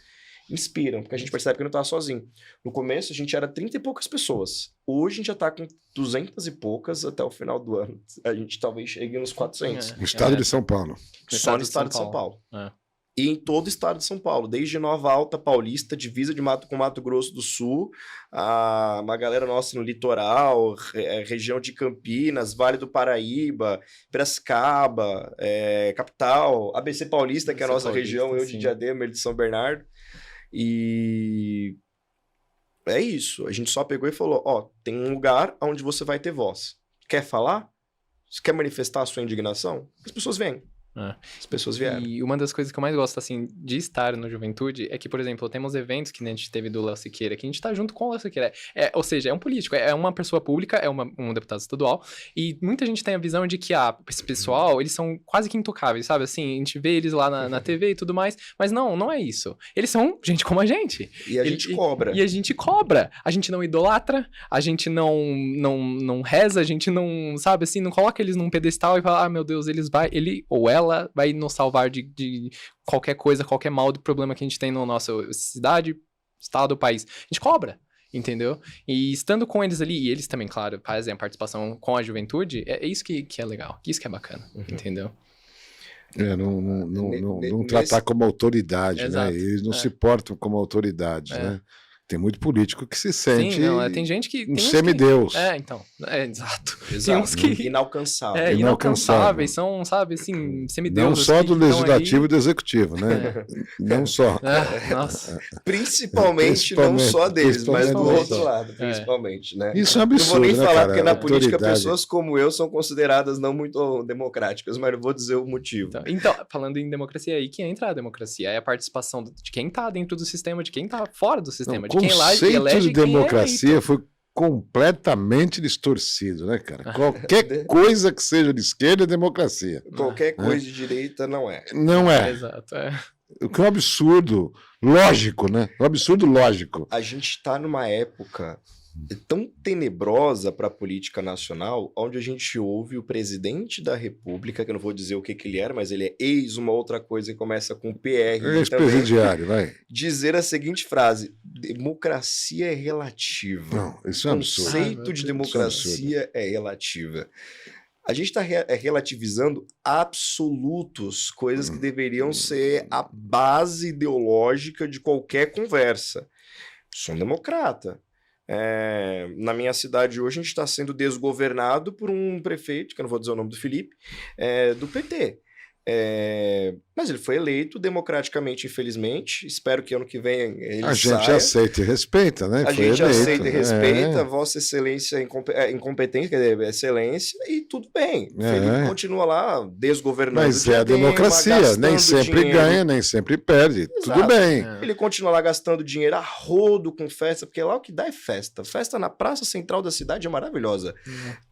inspiram, porque a gente percebe que não está sozinho. No começo a gente era 30 e poucas pessoas, hoje a gente já está com 200 e poucas até o final do ano. A gente talvez chegue nos 400. No estado de São Paulo. Só no estado de São Paulo. E em todo o estado de São Paulo, desde Nova Alta Paulista, divisa com Mato Grosso do Sul, uma galera nossa no litoral, região de Campinas, Vale do Paraíba, Piracicaba, capital, ABC Paulista, que é a nossa região, eu de Diadema, ele de São Bernardo. E é isso, a gente só pegou e falou, tem um lugar onde você vai ter voz. Quer falar? Você quer manifestar a sua indignação? As pessoas vêm. As pessoas vieram. E uma das coisas que eu mais gosto, assim, de estar no Juventude é que, por exemplo, temos eventos que a gente teve do Léo Siqueira, que a gente tá junto com o Léo Siqueira. Ou seja, é um político, é uma pessoa pública, é um deputado estadual, e muita gente tem a visão de que, esse pessoal, eles são quase que intocáveis, sabe? Assim, a gente vê eles lá na TV e tudo mais, mas não é isso. Eles são gente como a gente. E a gente cobra. E a gente cobra. A gente não idolatra, a gente não reza, a gente não, sabe, assim, não coloca eles num pedestal e fala, meu Deus, ele ou ela vai nos salvar de qualquer coisa, qualquer mal do problema que a gente tem na nossa cidade, estado, país. A gente cobra, entendeu? E estando com eles ali, e eles também, claro, fazem a participação com a juventude, é isso que é legal, isso que é bacana, entendeu? Não tratar como autoridade, Exato. né? Eles não se portam como autoridade, né? Tem muito político que se sente tem gente que... um semideus. Exato. Exato. Tem uns que... Inalcançáveis. Inalcançáveis, são, sabe, assim, semideus. Não só assim, do legislativo e do executivo, né? Não só. Nossa. Principalmente não só deles, mas do outro lado, principalmente, né? Isso é um absurdo, não vou nem falar, cara? porque na política pessoas como eu são consideradas não muito democráticas, mas eu vou dizer o motivo. Então, falando em democracia, é aí que entra a democracia, é a participação de quem tá dentro do sistema, de quem tá fora do sistema, de quem elege de democracia foi completamente distorcido, né, cara? Qualquer coisa que seja de esquerda é democracia. Qualquer coisa de direita não é. Não é. Exato, O que é um absurdo lógico, né? Um absurdo lógico. A gente está numa época tão tenebrosa para a política nacional, onde a gente ouve o presidente da República, que eu não vou dizer o que ele era, mas ele é ex uma outra coisa e começa com PR. Ex-presidiário, vai. Dizer a seguinte frase: democracia é relativa. Não, isso é um absurdo. O conceito de democracia é relativa. A gente está relativizando absolutos, coisas que deveriam ser a base ideológica de qualquer conversa. Sou um democrata. Na minha cidade hoje a gente está sendo desgovernado por um prefeito, que eu não vou dizer o nome do Felipe, do PT. Mas ele foi eleito democraticamente, infelizmente. Espero que ano que vem ele saia. A gente aceita e respeita, né? A gente aceita e respeita. Vossa Excelência incompetente, quer dizer, excelência, e tudo bem. Ele continua lá desgovernando. Mas é a democracia, nem sempre ganha, nem sempre perde. Exato. Tudo bem. Ele continua lá gastando dinheiro a rodo com festa, porque lá o que dá é festa. Festa na praça central da cidade é maravilhosa.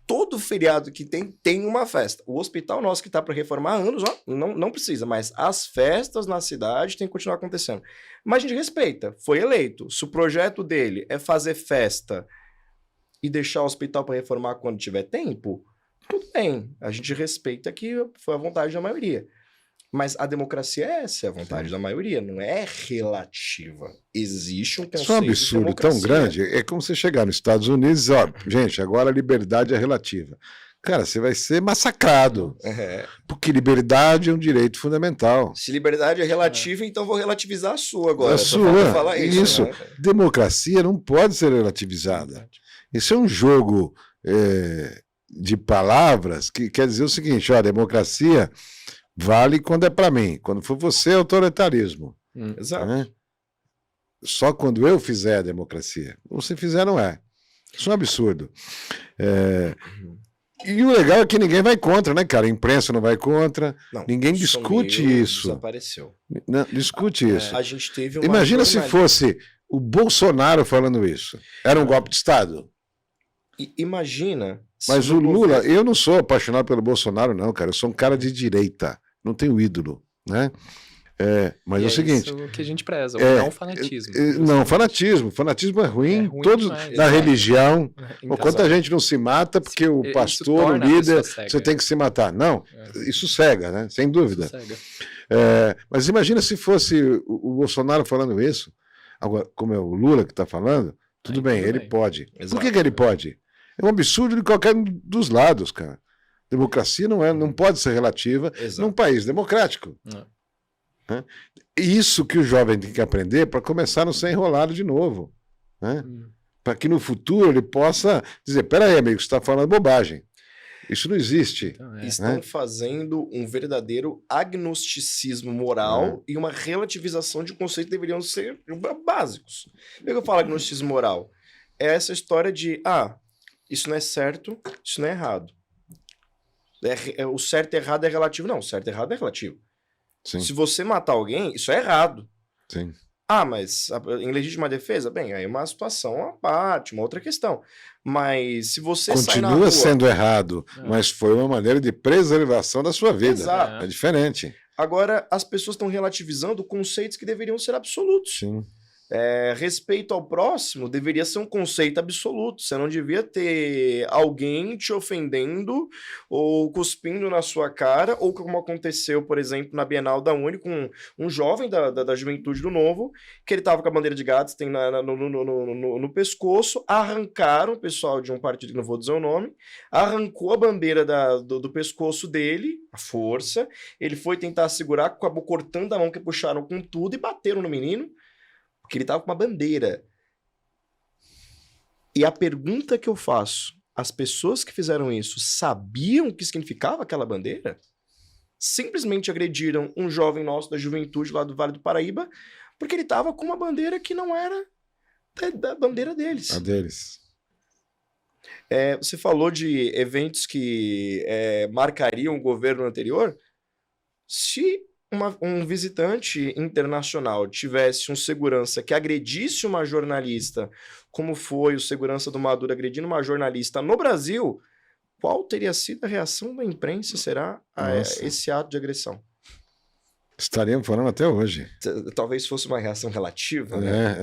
todo feriado que tem uma festa. O hospital nosso que tá para reformar há anos, ó, não precisa, mas as festas na cidade tem que continuar acontecendo. Mas a gente respeita, foi eleito. Se o projeto dele é fazer festa e deixar o hospital para reformar quando tiver tempo, tudo bem. A gente respeita que foi a vontade da maioria. Mas a democracia é essa, é a vontade da maioria, não é relativa. Existe um conceito. Isso é um absurdo tão grande. É como você chegar nos Estados Unidos e dizer, ó, gente, agora a liberdade é relativa. Cara, você vai ser massacrado. Porque liberdade é um direito fundamental. Se liberdade é relativa, então vou relativizar a sua agora. A sua. Falar isso. Né? Democracia não pode ser relativizada. Isso é um jogo de palavras que quer dizer o seguinte, ó, a democracia vale quando é para mim. Quando for você, é autoritarismo. Exato. Né? Só quando eu fizer a democracia. Se fizer, não é. Isso é um absurdo. E o legal é que ninguém vai contra, né, cara? A imprensa não vai contra. Não, ninguém discute isso. Desapareceu. Não, discute isso. A gente teve uma Imagina se fosse o Bolsonaro falando isso. Era um golpe de Estado. Imagina. Mas o Lula, eu não sou apaixonado pelo Bolsonaro, não, cara. Eu sou um cara de direita. Não tenho ídolo, né? Mas é o seguinte... Isso que a gente preza, não fanatismo. Não, fanatismo. Fanatismo é ruim. Todos na religião. Quanta gente não se mata porque o pastor, o líder, você tem que se matar. Não, isso cega, né? Sem dúvida. Mas imagina se fosse o Bolsonaro falando isso. Agora, como é o Lula que está falando, tudo bem, ele pode. Exato. Por que ele pode? É um absurdo de qualquer um dos lados, cara. Democracia não pode ser relativa num país democrático. Né? Isso que o jovem tem que aprender para começar a não ser enrolado de novo. Né? Para que no futuro ele possa dizer, peraí, amigo, você está falando bobagem. Isso não existe. Estão fazendo um verdadeiro agnosticismo moral e uma relativização de conceitos que deveriam ser básicos. Por que eu falo agnosticismo moral? É essa história de, isso não é certo, isso não é errado. O certo e errado é relativo. Não, o certo e errado é relativo. Sim. Se você matar alguém, isso é errado. Sim. Mas em legítima defesa, bem, aí é uma situação à parte, uma outra questão. Mas se você sai na rua... Continua sendo errado, mas foi uma maneira de preservação da sua vida. Exato. É diferente. Agora, as pessoas estão relativizando conceitos que deveriam ser absolutos. Sim. Respeito ao próximo deveria ser um conceito absoluto. Você não devia ter alguém te ofendendo ou cuspindo na sua cara, ou como aconteceu, por exemplo, na Bienal da Uni, com um jovem da Juventude do Novo, que ele estava com a bandeira de Gadsden no pescoço, arrancaram o pessoal de um partido que não vou dizer o nome, arrancou a bandeira do pescoço dele, a força, ele foi tentar segurar, acabou cortando a mão que puxaram com tudo e bateram no menino, porque ele estava com uma bandeira. E a pergunta que eu faço, as pessoas que fizeram isso sabiam o que significava aquela bandeira? Simplesmente agrediram um jovem nosso da juventude lá do Vale do Paraíba, porque ele estava com uma bandeira que não era da bandeira deles. A deles. Você falou de eventos que marcariam o governo anterior. Se um visitante internacional tivesse um segurança que agredisse uma jornalista, como foi o segurança do Maduro agredindo uma jornalista no Brasil, qual teria sido a reação da imprensa, será, a esse ato de agressão? Estaríamos falando até hoje. Talvez fosse uma reação relativa, né?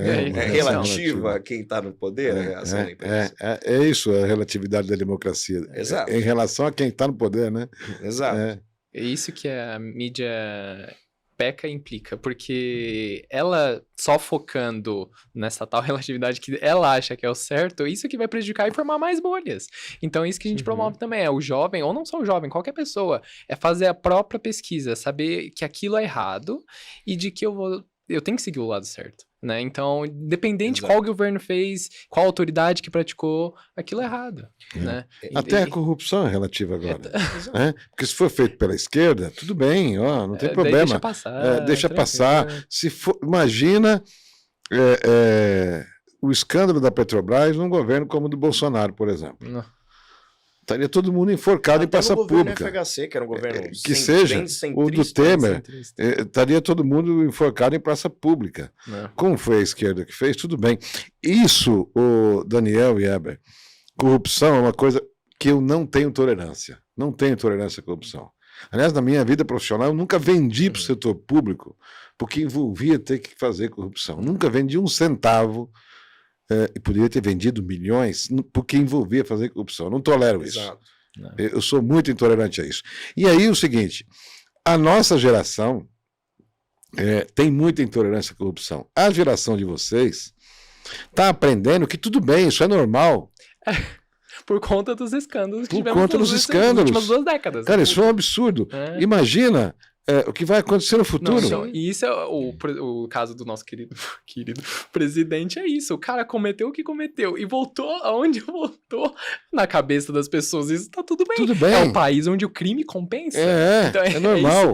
Relativa a quem está no poder, a reação da imprensa. É isso, a relatividade da democracia. Exato. Em relação a quem está no poder, né? Exato. É isso que a mídia peca implica, porque ela só focando nessa tal relatividade que ela acha que é o certo, isso que vai prejudicar e formar mais bolhas. Então isso que a gente promove também, o jovem, ou não só o jovem, qualquer pessoa, é fazer a própria pesquisa, saber que aquilo é errado e de que eu tenho que seguir o lado certo, né? Então, independente qual governo fez, qual autoridade que praticou, aquilo é errado, né? Até a corrupção é relativa agora. Porque se for feito pela esquerda, tudo bem, não tem problema. Deixa passar. Deixa passar. Se for, imagina o escândalo da Petrobras num governo como o do Bolsonaro, por exemplo. Não. Estaria todo mundo enforcado em praça pública. FHC, que era um governo que seja o do Temer, estaria todo mundo enforcado em praça pública. Como foi a esquerda que fez, tudo bem. Isso, o Daniel e Eber, corrupção é uma coisa que eu não tenho tolerância. Não tenho tolerância à corrupção. Aliás, na minha vida profissional, eu nunca vendi para o setor público porque envolvia ter que fazer corrupção. Nunca vendi um centavo, e poderia ter vendido milhões, porque envolvia fazer corrupção. Eu não tolero isso. Exato. Eu sou muito intolerante a isso. E aí o seguinte, a nossa geração tem muita intolerância à corrupção. A geração de vocês está aprendendo que tudo bem, isso é normal. Por conta dos escândalos que tivemos nas últimas 2 décadas. Cara, isso é um absurdo. Imagina o que vai acontecer no futuro. Não, e isso é o caso do nosso querido presidente, é isso. O cara cometeu o que cometeu e voltou aonde voltou na cabeça das pessoas. Isso tá tudo bem. Tudo bem. É um país onde o crime compensa. Então, é normal.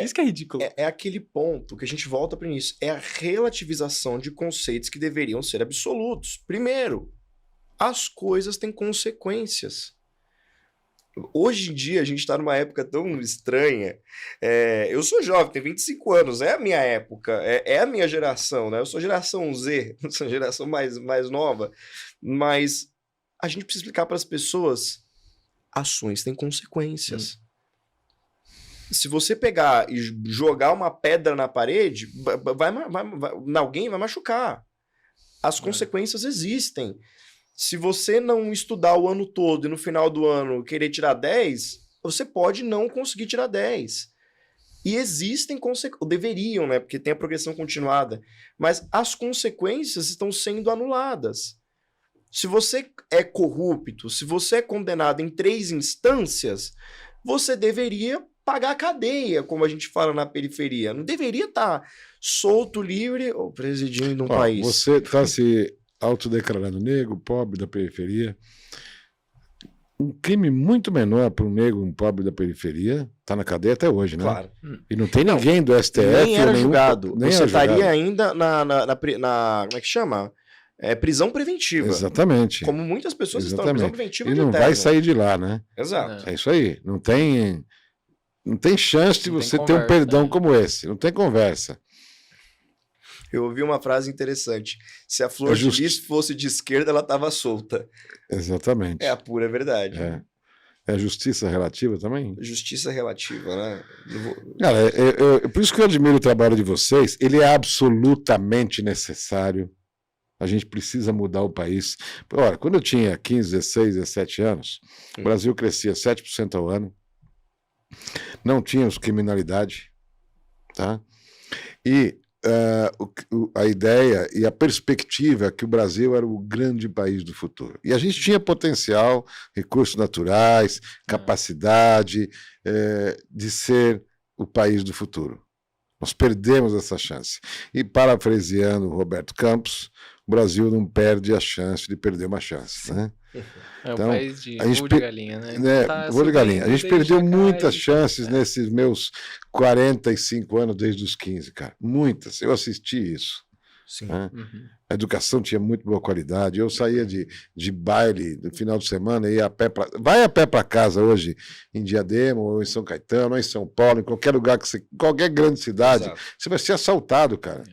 Isso que é ridículo. É aquele ponto que a gente volta para o início. É a relativização de conceitos que deveriam ser absolutos. Primeiro, as coisas têm consequências. Hoje em dia, a gente está numa época tão estranha. Eu sou jovem, tenho 25 anos, é a minha época, é a minha geração, né? Eu sou geração Z, sou geração mais nova, mas a gente precisa explicar para as pessoas, ações têm consequências. Se você pegar e jogar uma pedra na parede, alguém vai machucar. As consequências existem. Se você não estudar o ano todo e no final do ano querer tirar 10, você pode não conseguir tirar 10. E existem consequências, deveriam, né? Porque tem a progressão continuada. Mas as consequências estão sendo anuladas. Se você é corrupto, se você é condenado em 3 instâncias, você deveria pagar a cadeia, como a gente fala na periferia. Não deveria estar solto, livre ou presidindo um país. Você está se autodeclarando negro, pobre da periferia. Um crime muito menor para um negro, um pobre da periferia, está na cadeia até hoje, né? Claro. E não tem ninguém do STF. Nem era julgado. Nem você era estaria julgado. ainda na como é que chama? Prisão preventiva. Exatamente. Como muitas pessoas estão na prisão preventiva. E não vai sair de lá, né? Exato. É isso aí. Não tem chance de você ter um perdão como esse. Não tem conversa. Eu ouvi uma frase interessante. Se a Flor de Lis fosse de esquerda, ela estava solta. Exatamente. É a pura verdade. É a justiça relativa também? Justiça relativa, né? Cara, por isso que eu admiro o trabalho de vocês. Ele é absolutamente necessário. A gente precisa mudar o país. Olha, quando eu tinha 15, 16, 17 anos, o Brasil crescia 7% ao ano. Não tínhamos criminalidade. Tá? E a ideia e a perspectiva é que o Brasil era o grande país do futuro. E a gente tinha potencial, recursos naturais, capacidade de ser o país do futuro. Nós perdemos essa chance. E, parafraseando o Roberto Campos, o Brasil não perde a chance de perder uma chance, né? Então, o país de voo de galinha, né? Voo de galinha. A gente perdeu muitas chances nesses meus 45 anos, desde os 15, cara. Muitas. Eu assisti isso. Sim. Né? A educação tinha muito boa qualidade. Eu saía de baile no final de semana e ia a pé vai a pé para casa hoje, em Diadema, ou em São Caetano, ou em São Paulo, em qualquer lugar qualquer grande cidade, você vai ser assaltado, cara.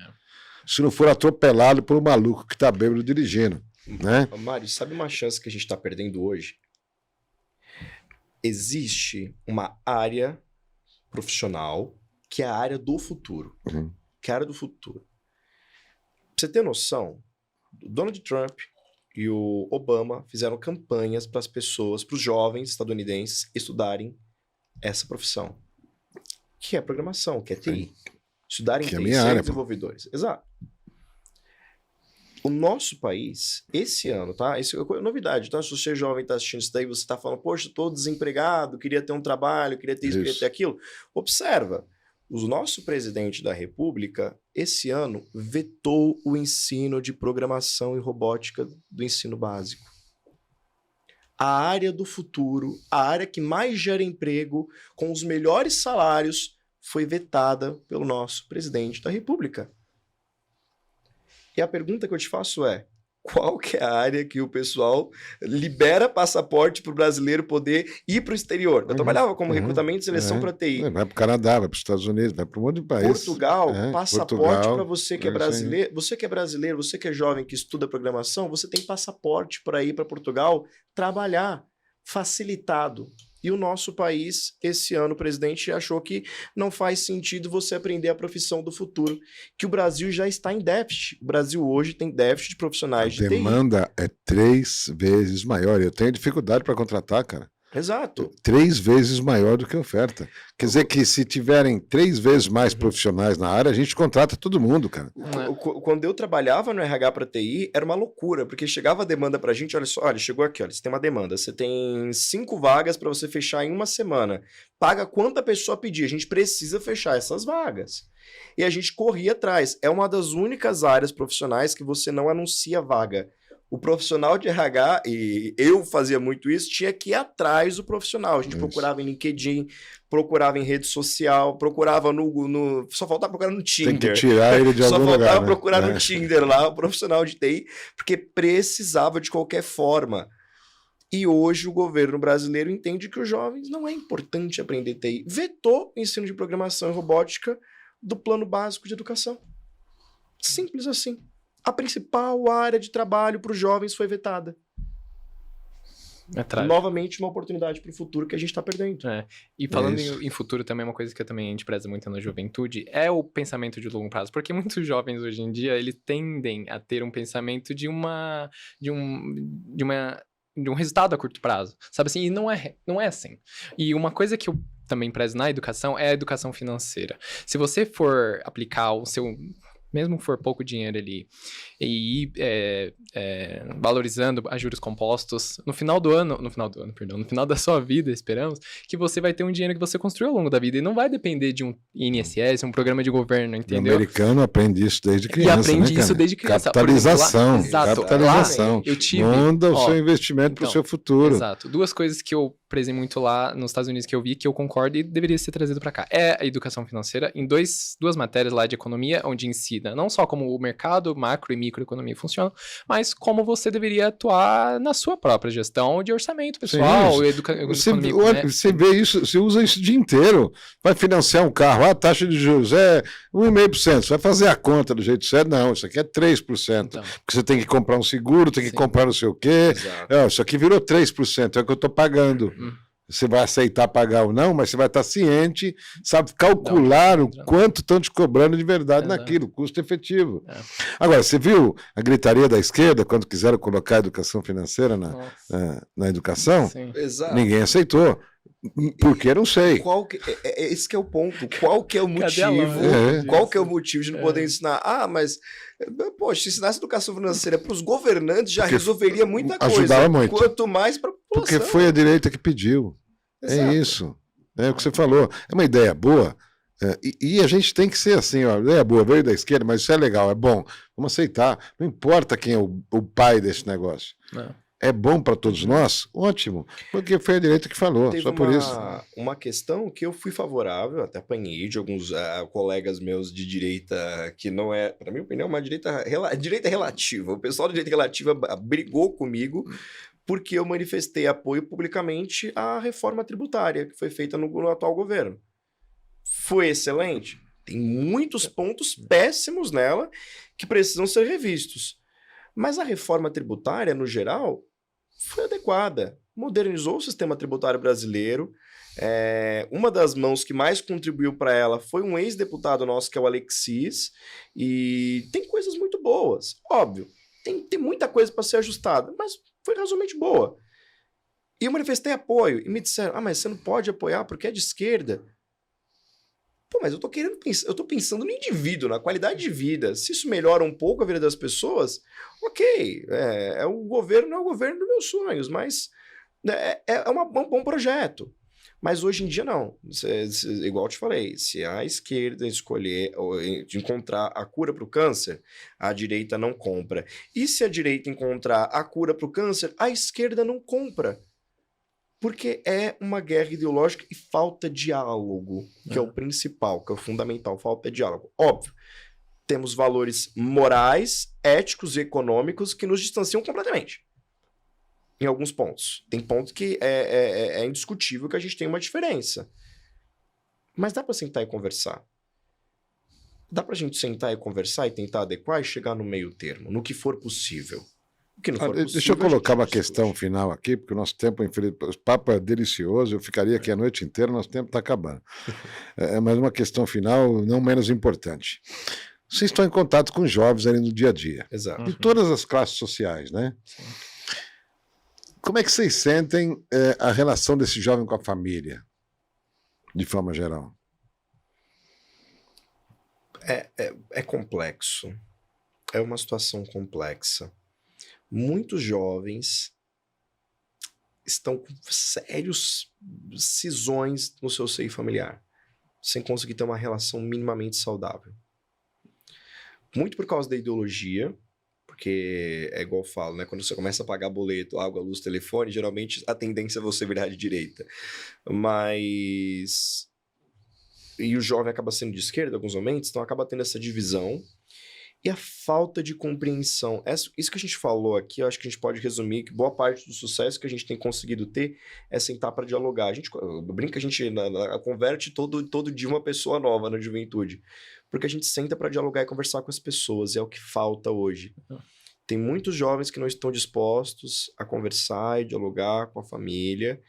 Se não for atropelado por um maluco que tá bêbado dirigindo. Né? Mário, sabe uma chance que a gente está perdendo hoje? Existe uma área profissional que é a área do futuro. Que é a área do futuro. Pra você ter noção, o Donald Trump e o Obama fizeram campanhas para as pessoas, para os jovens estadunidenses estudarem essa profissão. Que é programação, que é TI. Estudarem TI, serem desenvolvedores. Exato. O nosso país, esse ano, tá? Isso é novidade, tá? Se você é jovem e está assistindo isso daí, você está falando, poxa, estou desempregado, queria ter um trabalho, queria ter isso, queria ter aquilo. Observa, o nosso presidente da República, esse ano, vetou o ensino de programação e robótica do ensino básico. A área do futuro, a área que mais gera emprego, com os melhores salários, foi vetada pelo nosso presidente da República. E a pergunta que eu te faço é, qual que é a área que o pessoal libera passaporte para o brasileiro poder ir para o exterior? Eu trabalhava como recrutamento e seleção para TI. Vai para o Canadá, vai para os Estados Unidos, vai para um monte de país. Portugal, passaporte para você que é brasileiro. Você que é brasileiro, você que é jovem, que estuda programação, você tem passaporte para ir para Portugal trabalhar. facilitado. E o nosso país, esse ano, o presidente achou que não faz sentido você aprender a profissão do futuro, que o Brasil já está em déficit. O Brasil hoje tem déficit de profissionais de TI. A demanda é 3 vezes maior. Eu tenho dificuldade para contratar, cara. Exato. 3 vezes maior do que a oferta. Quer dizer que se tiverem 3 vezes mais profissionais na área, a gente contrata todo mundo, cara. Quando eu trabalhava no RH para TI, era uma loucura, porque chegava a demanda pra gente, olha só, olha, chegou aqui, olha, você tem uma demanda, você tem 5 vagas para você fechar em uma semana. Paga quanta pessoa pedir, a gente precisa fechar essas vagas. E a gente corria atrás. É uma das únicas áreas profissionais que você não anuncia vaga. O profissional de RH, e eu fazia muito isso, tinha que ir atrás do profissional. A gente procurava em LinkedIn, procurava em rede social, procurava no só faltava procurar no Tinder. Tem que tirar ele de algum lugar. Só faltava procurar no Tinder lá, o profissional de TI, porque precisava de qualquer forma. E hoje o governo brasileiro entende que os jovens não é importante aprender TI. Vetou o ensino de programação e robótica do plano básico de educação. Simples assim. A principal área de trabalho para os jovens foi vetada. Novamente, uma oportunidade para o futuro que a gente está perdendo. E falando em futuro, também uma coisa que também a gente preza muito na juventude é o pensamento de longo prazo. Porque muitos jovens hoje em dia, eles tendem a ter um pensamento de um resultado a curto prazo. Sabe assim? E não é assim. E uma coisa que eu também prezo na educação é a educação financeira. Se você for aplicar o seu... mesmo que for pouco dinheiro ali, e ir valorizando a juros compostos, no final da sua vida, esperamos, que você vai ter um dinheiro que você construiu ao longo da vida, e não vai depender de um INSS, um programa de governo, entendeu? O americano aprende isso desde criança, e aprende isso desde criança. Capitalização. Exemplo, exato. Capitalização. Lá, eu tive... Manda o seu investimento para o seu futuro. Exato. 2 coisas que eu prezei muito lá nos Estados Unidos que eu vi, que eu concordo e deveria ser trazido para cá. É a educação financeira, em duas matérias lá de economia, onde ensina não só como o mercado, macro e microeconomia funcionam, mas como você deveria atuar na sua própria gestão de orçamento pessoal, você vê isso, você usa isso o dia inteiro. Vai financiar um carro, a taxa de juros é 1,5%. Você vai fazer a conta do jeito certo? Não, isso aqui é 3%. Então, porque você tem que comprar um seguro, tem que comprar não sei o quê. Isso aqui virou 3%, é o que eu estou pagando. Você vai aceitar pagar ou não, mas você vai estar ciente, sabe, calcular o quanto estão te cobrando de verdade naquilo, custo efetivo. Agora, você viu a gritaria da esquerda quando quiseram colocar a educação financeira na educação? Sim. Ninguém aceitou. Porque eu não sei. Esse que é o ponto. Qual que é o motivo? Qual que é o motivo de não poder ensinar? Mas, poxa, se ensinasse educação financeira para os governantes já resolveria muita coisa. Ajudava muito. Quanto mais para a população. Porque foi a direita que pediu. Exato. É isso. É o que você falou. É uma ideia boa. E a gente tem que ser assim, ó, ideia boa, veio da esquerda, mas isso é legal, é bom. Vamos aceitar. Não importa quem é o pai desse negócio. É bom para todos nós? Ótimo. Porque foi a direita que falou, só por isso. Uma questão que eu fui favorável, até apanhei de alguns colegas meus de direita, que não é, na minha opinião, uma direita relativa. O pessoal da direita relativa brigou comigo porque eu manifestei apoio publicamente à reforma tributária que foi feita no atual governo. Foi excelente? Tem muitos pontos péssimos nela que precisam ser revistos. Mas a reforma tributária, no geral, foi adequada. Modernizou o sistema tributário brasileiro. Uma das mãos que mais contribuiu para ela foi um ex-deputado nosso, que é o Alexis, e tem coisas muito boas. Óbvio, tem muita coisa para ser ajustada, mas foi razoavelmente boa. E eu manifestei apoio, e me disseram, mas você não pode apoiar porque é de esquerda. Pô, mas eu tô pensando no indivíduo, na qualidade de vida. Se isso melhora um pouco a vida das pessoas, ok, o governo não é o governo dos meus sonhos, mas é um bom projeto. Mas hoje em dia não. Igual eu te falei, se a esquerda escolher encontrar a cura para o câncer, a direita não compra. E se a direita encontrar a cura para o câncer, a esquerda não compra. Porque é uma guerra ideológica e falta diálogo, que é o principal, que é o fundamental, falta diálogo. Óbvio, temos valores morais, éticos e econômicos que nos distanciam completamente. Em alguns pontos. Tem pontos que é indiscutível que a gente tem uma diferença. Mas dá para sentar e conversar. Dá pra gente sentar e conversar e tentar adequar e chegar no meio termo, no que for possível. O que não for possível, deixa eu colocar uma questão final aqui, porque o nosso tempo, infelizmente, o papo é delicioso, eu ficaria aqui a noite inteira, nosso tempo está acabando. Mas uma questão final, não menos importante. Vocês estão em contato com jovens ali no dia a dia. Exato. De todas as classes sociais, né? Sim. Como é que vocês sentem a relação desse jovem com a família, de forma geral? É complexo. É uma situação complexa. Muitos jovens estão com sérios cisões no seu seio familiar, sem conseguir ter uma relação minimamente saudável. Muito por causa da ideologia, porque é igual eu falo, né? Quando você começa a pagar boleto, água, luz, telefone, geralmente a tendência é você virar de direita. Mas... E o jovem acaba sendo de esquerda em alguns momentos, então acaba tendo essa divisão. E a falta de compreensão. Isso que a gente falou aqui, eu acho que a gente pode resumir que boa parte do sucesso que a gente tem conseguido ter é sentar para dialogar. A gente brinca, a gente converte todo dia uma pessoa nova na juventude. Porque a gente senta para dialogar e conversar com as pessoas, e é o que falta hoje. Tem muitos jovens que não estão dispostos a conversar e dialogar com a família,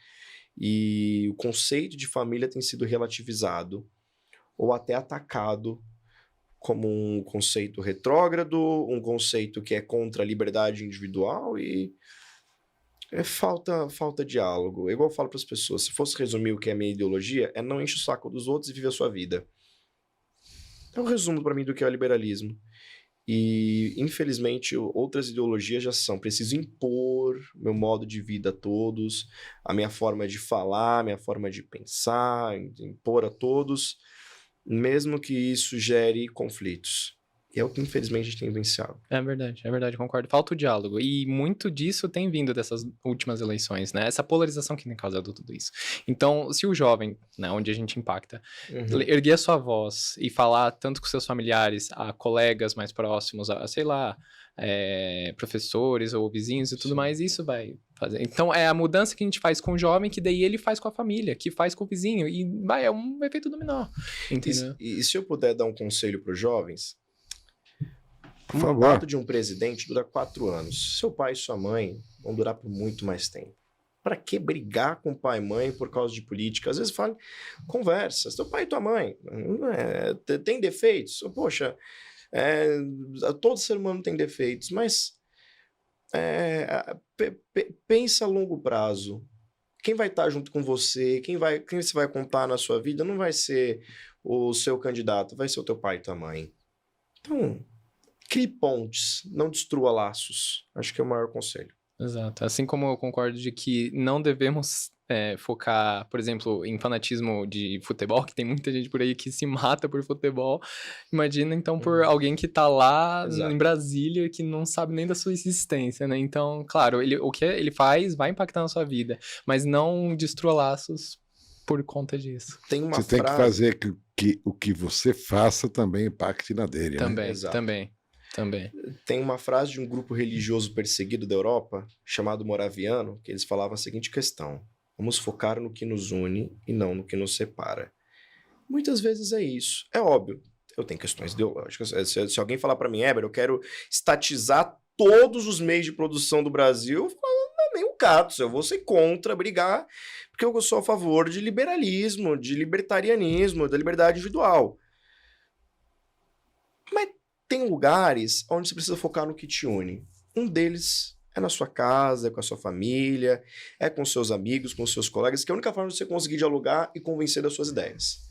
e o conceito de família tem sido relativizado ou até atacado como um conceito retrógrado, um conceito que é contra a liberdade individual, e falta diálogo. Igual eu falo para as pessoas, se fosse resumir o que é a minha ideologia, é não enche o saco dos outros e vive a sua vida. É um resumo para mim do que é o liberalismo. E, infelizmente, outras ideologias já são: preciso impor meu modo de vida a todos, a minha forma de falar, a minha forma de pensar, impor a todos, mesmo que isso gere conflitos. E é o que, infelizmente, a gente tem vivenciado. É verdade, concordo. Falta o diálogo. E muito disso tem vindo dessas últimas eleições, né? Essa polarização que tem causado tudo isso. Então, se o jovem, né, onde a gente impacta, erguer a sua voz e falar tanto com seus familiares, a colegas mais próximos, a sei lá, professores ou vizinhos e tudo mais, isso vai fazer. Então, é a mudança que a gente faz com o jovem, que daí ele faz com a família, que faz com o vizinho, e é um efeito dominó. Entendeu? E se eu puder dar um conselho para os jovens, o favor. mandato de um presidente dura 4 anos. Seu pai e sua mãe vão durar por muito mais tempo. Para que brigar com pai e mãe por causa de política? Às vezes fala, conversa. Seu pai e tua mãe tem defeitos? Poxa, todo ser humano tem defeitos, mas pensa a longo prazo. Quem vai estar junto com você, quem você vai contar na sua vida, não vai ser o seu candidato, vai ser o teu pai e tua mãe. Então, crie pontes, não destrua laços. Acho que é o maior conselho. Exato. Assim como eu concordo de que não devemos focar, por exemplo, em fanatismo de futebol, que tem muita gente por aí que se mata por futebol. Imagina, então, por alguém que tá lá em Brasília, que não sabe nem da sua existência, né? Então, claro, o que ele faz vai impactar na sua vida, mas não destrua laços por conta disso. Você tem que fazer que o que você faça também impacte na dele, também, né? Também. Tem uma frase de um grupo religioso perseguido da Europa, chamado Moraviano, que eles falavam a seguinte questão: vamos focar no que nos une e não no que nos separa. Muitas vezes é isso. É óbvio, eu tenho questões ideológicas. Se alguém falar para mim, Heber, eu quero estatizar todos os meios de produção do Brasil, eu falo, não é nem um cato, eu vou ser contra, brigar, porque eu sou a favor de liberalismo, de libertarianismo, da liberdade individual. Mas tem lugares onde você precisa focar no que te une. Um deles é na sua casa, é com a sua família, é com seus amigos, com seus colegas, que é a única forma de você conseguir dialogar e convencer das suas ideias.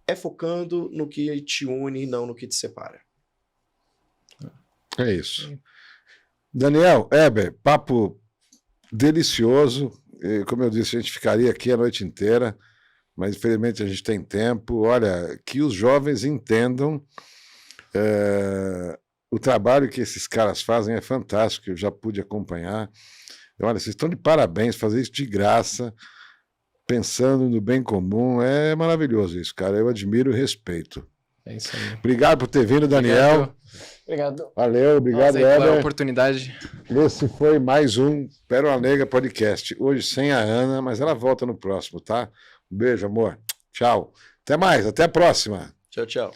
É focando no que te une e não no que te separa. É isso. Daniel, Heber, papo delicioso. Como eu disse, a gente ficaria aqui a noite inteira, mas infelizmente a gente tem tempo. Olha, que os jovens entendam o trabalho que esses caras fazem é fantástico, eu já pude acompanhar. Olha, vocês estão de parabéns, fazer isso de graça, pensando no bem comum, é maravilhoso isso, cara. Eu admiro e respeito. É isso aí. Obrigado por ter vindo, Daniel. Obrigado. Valeu, obrigado, Heber, pela Heber. oportunidade. Esse foi mais um Pérola Negra Podcast. Hoje sem a Ana, mas ela volta no próximo, tá? Um beijo, amor. Tchau. Até mais, até a próxima. Tchau, tchau.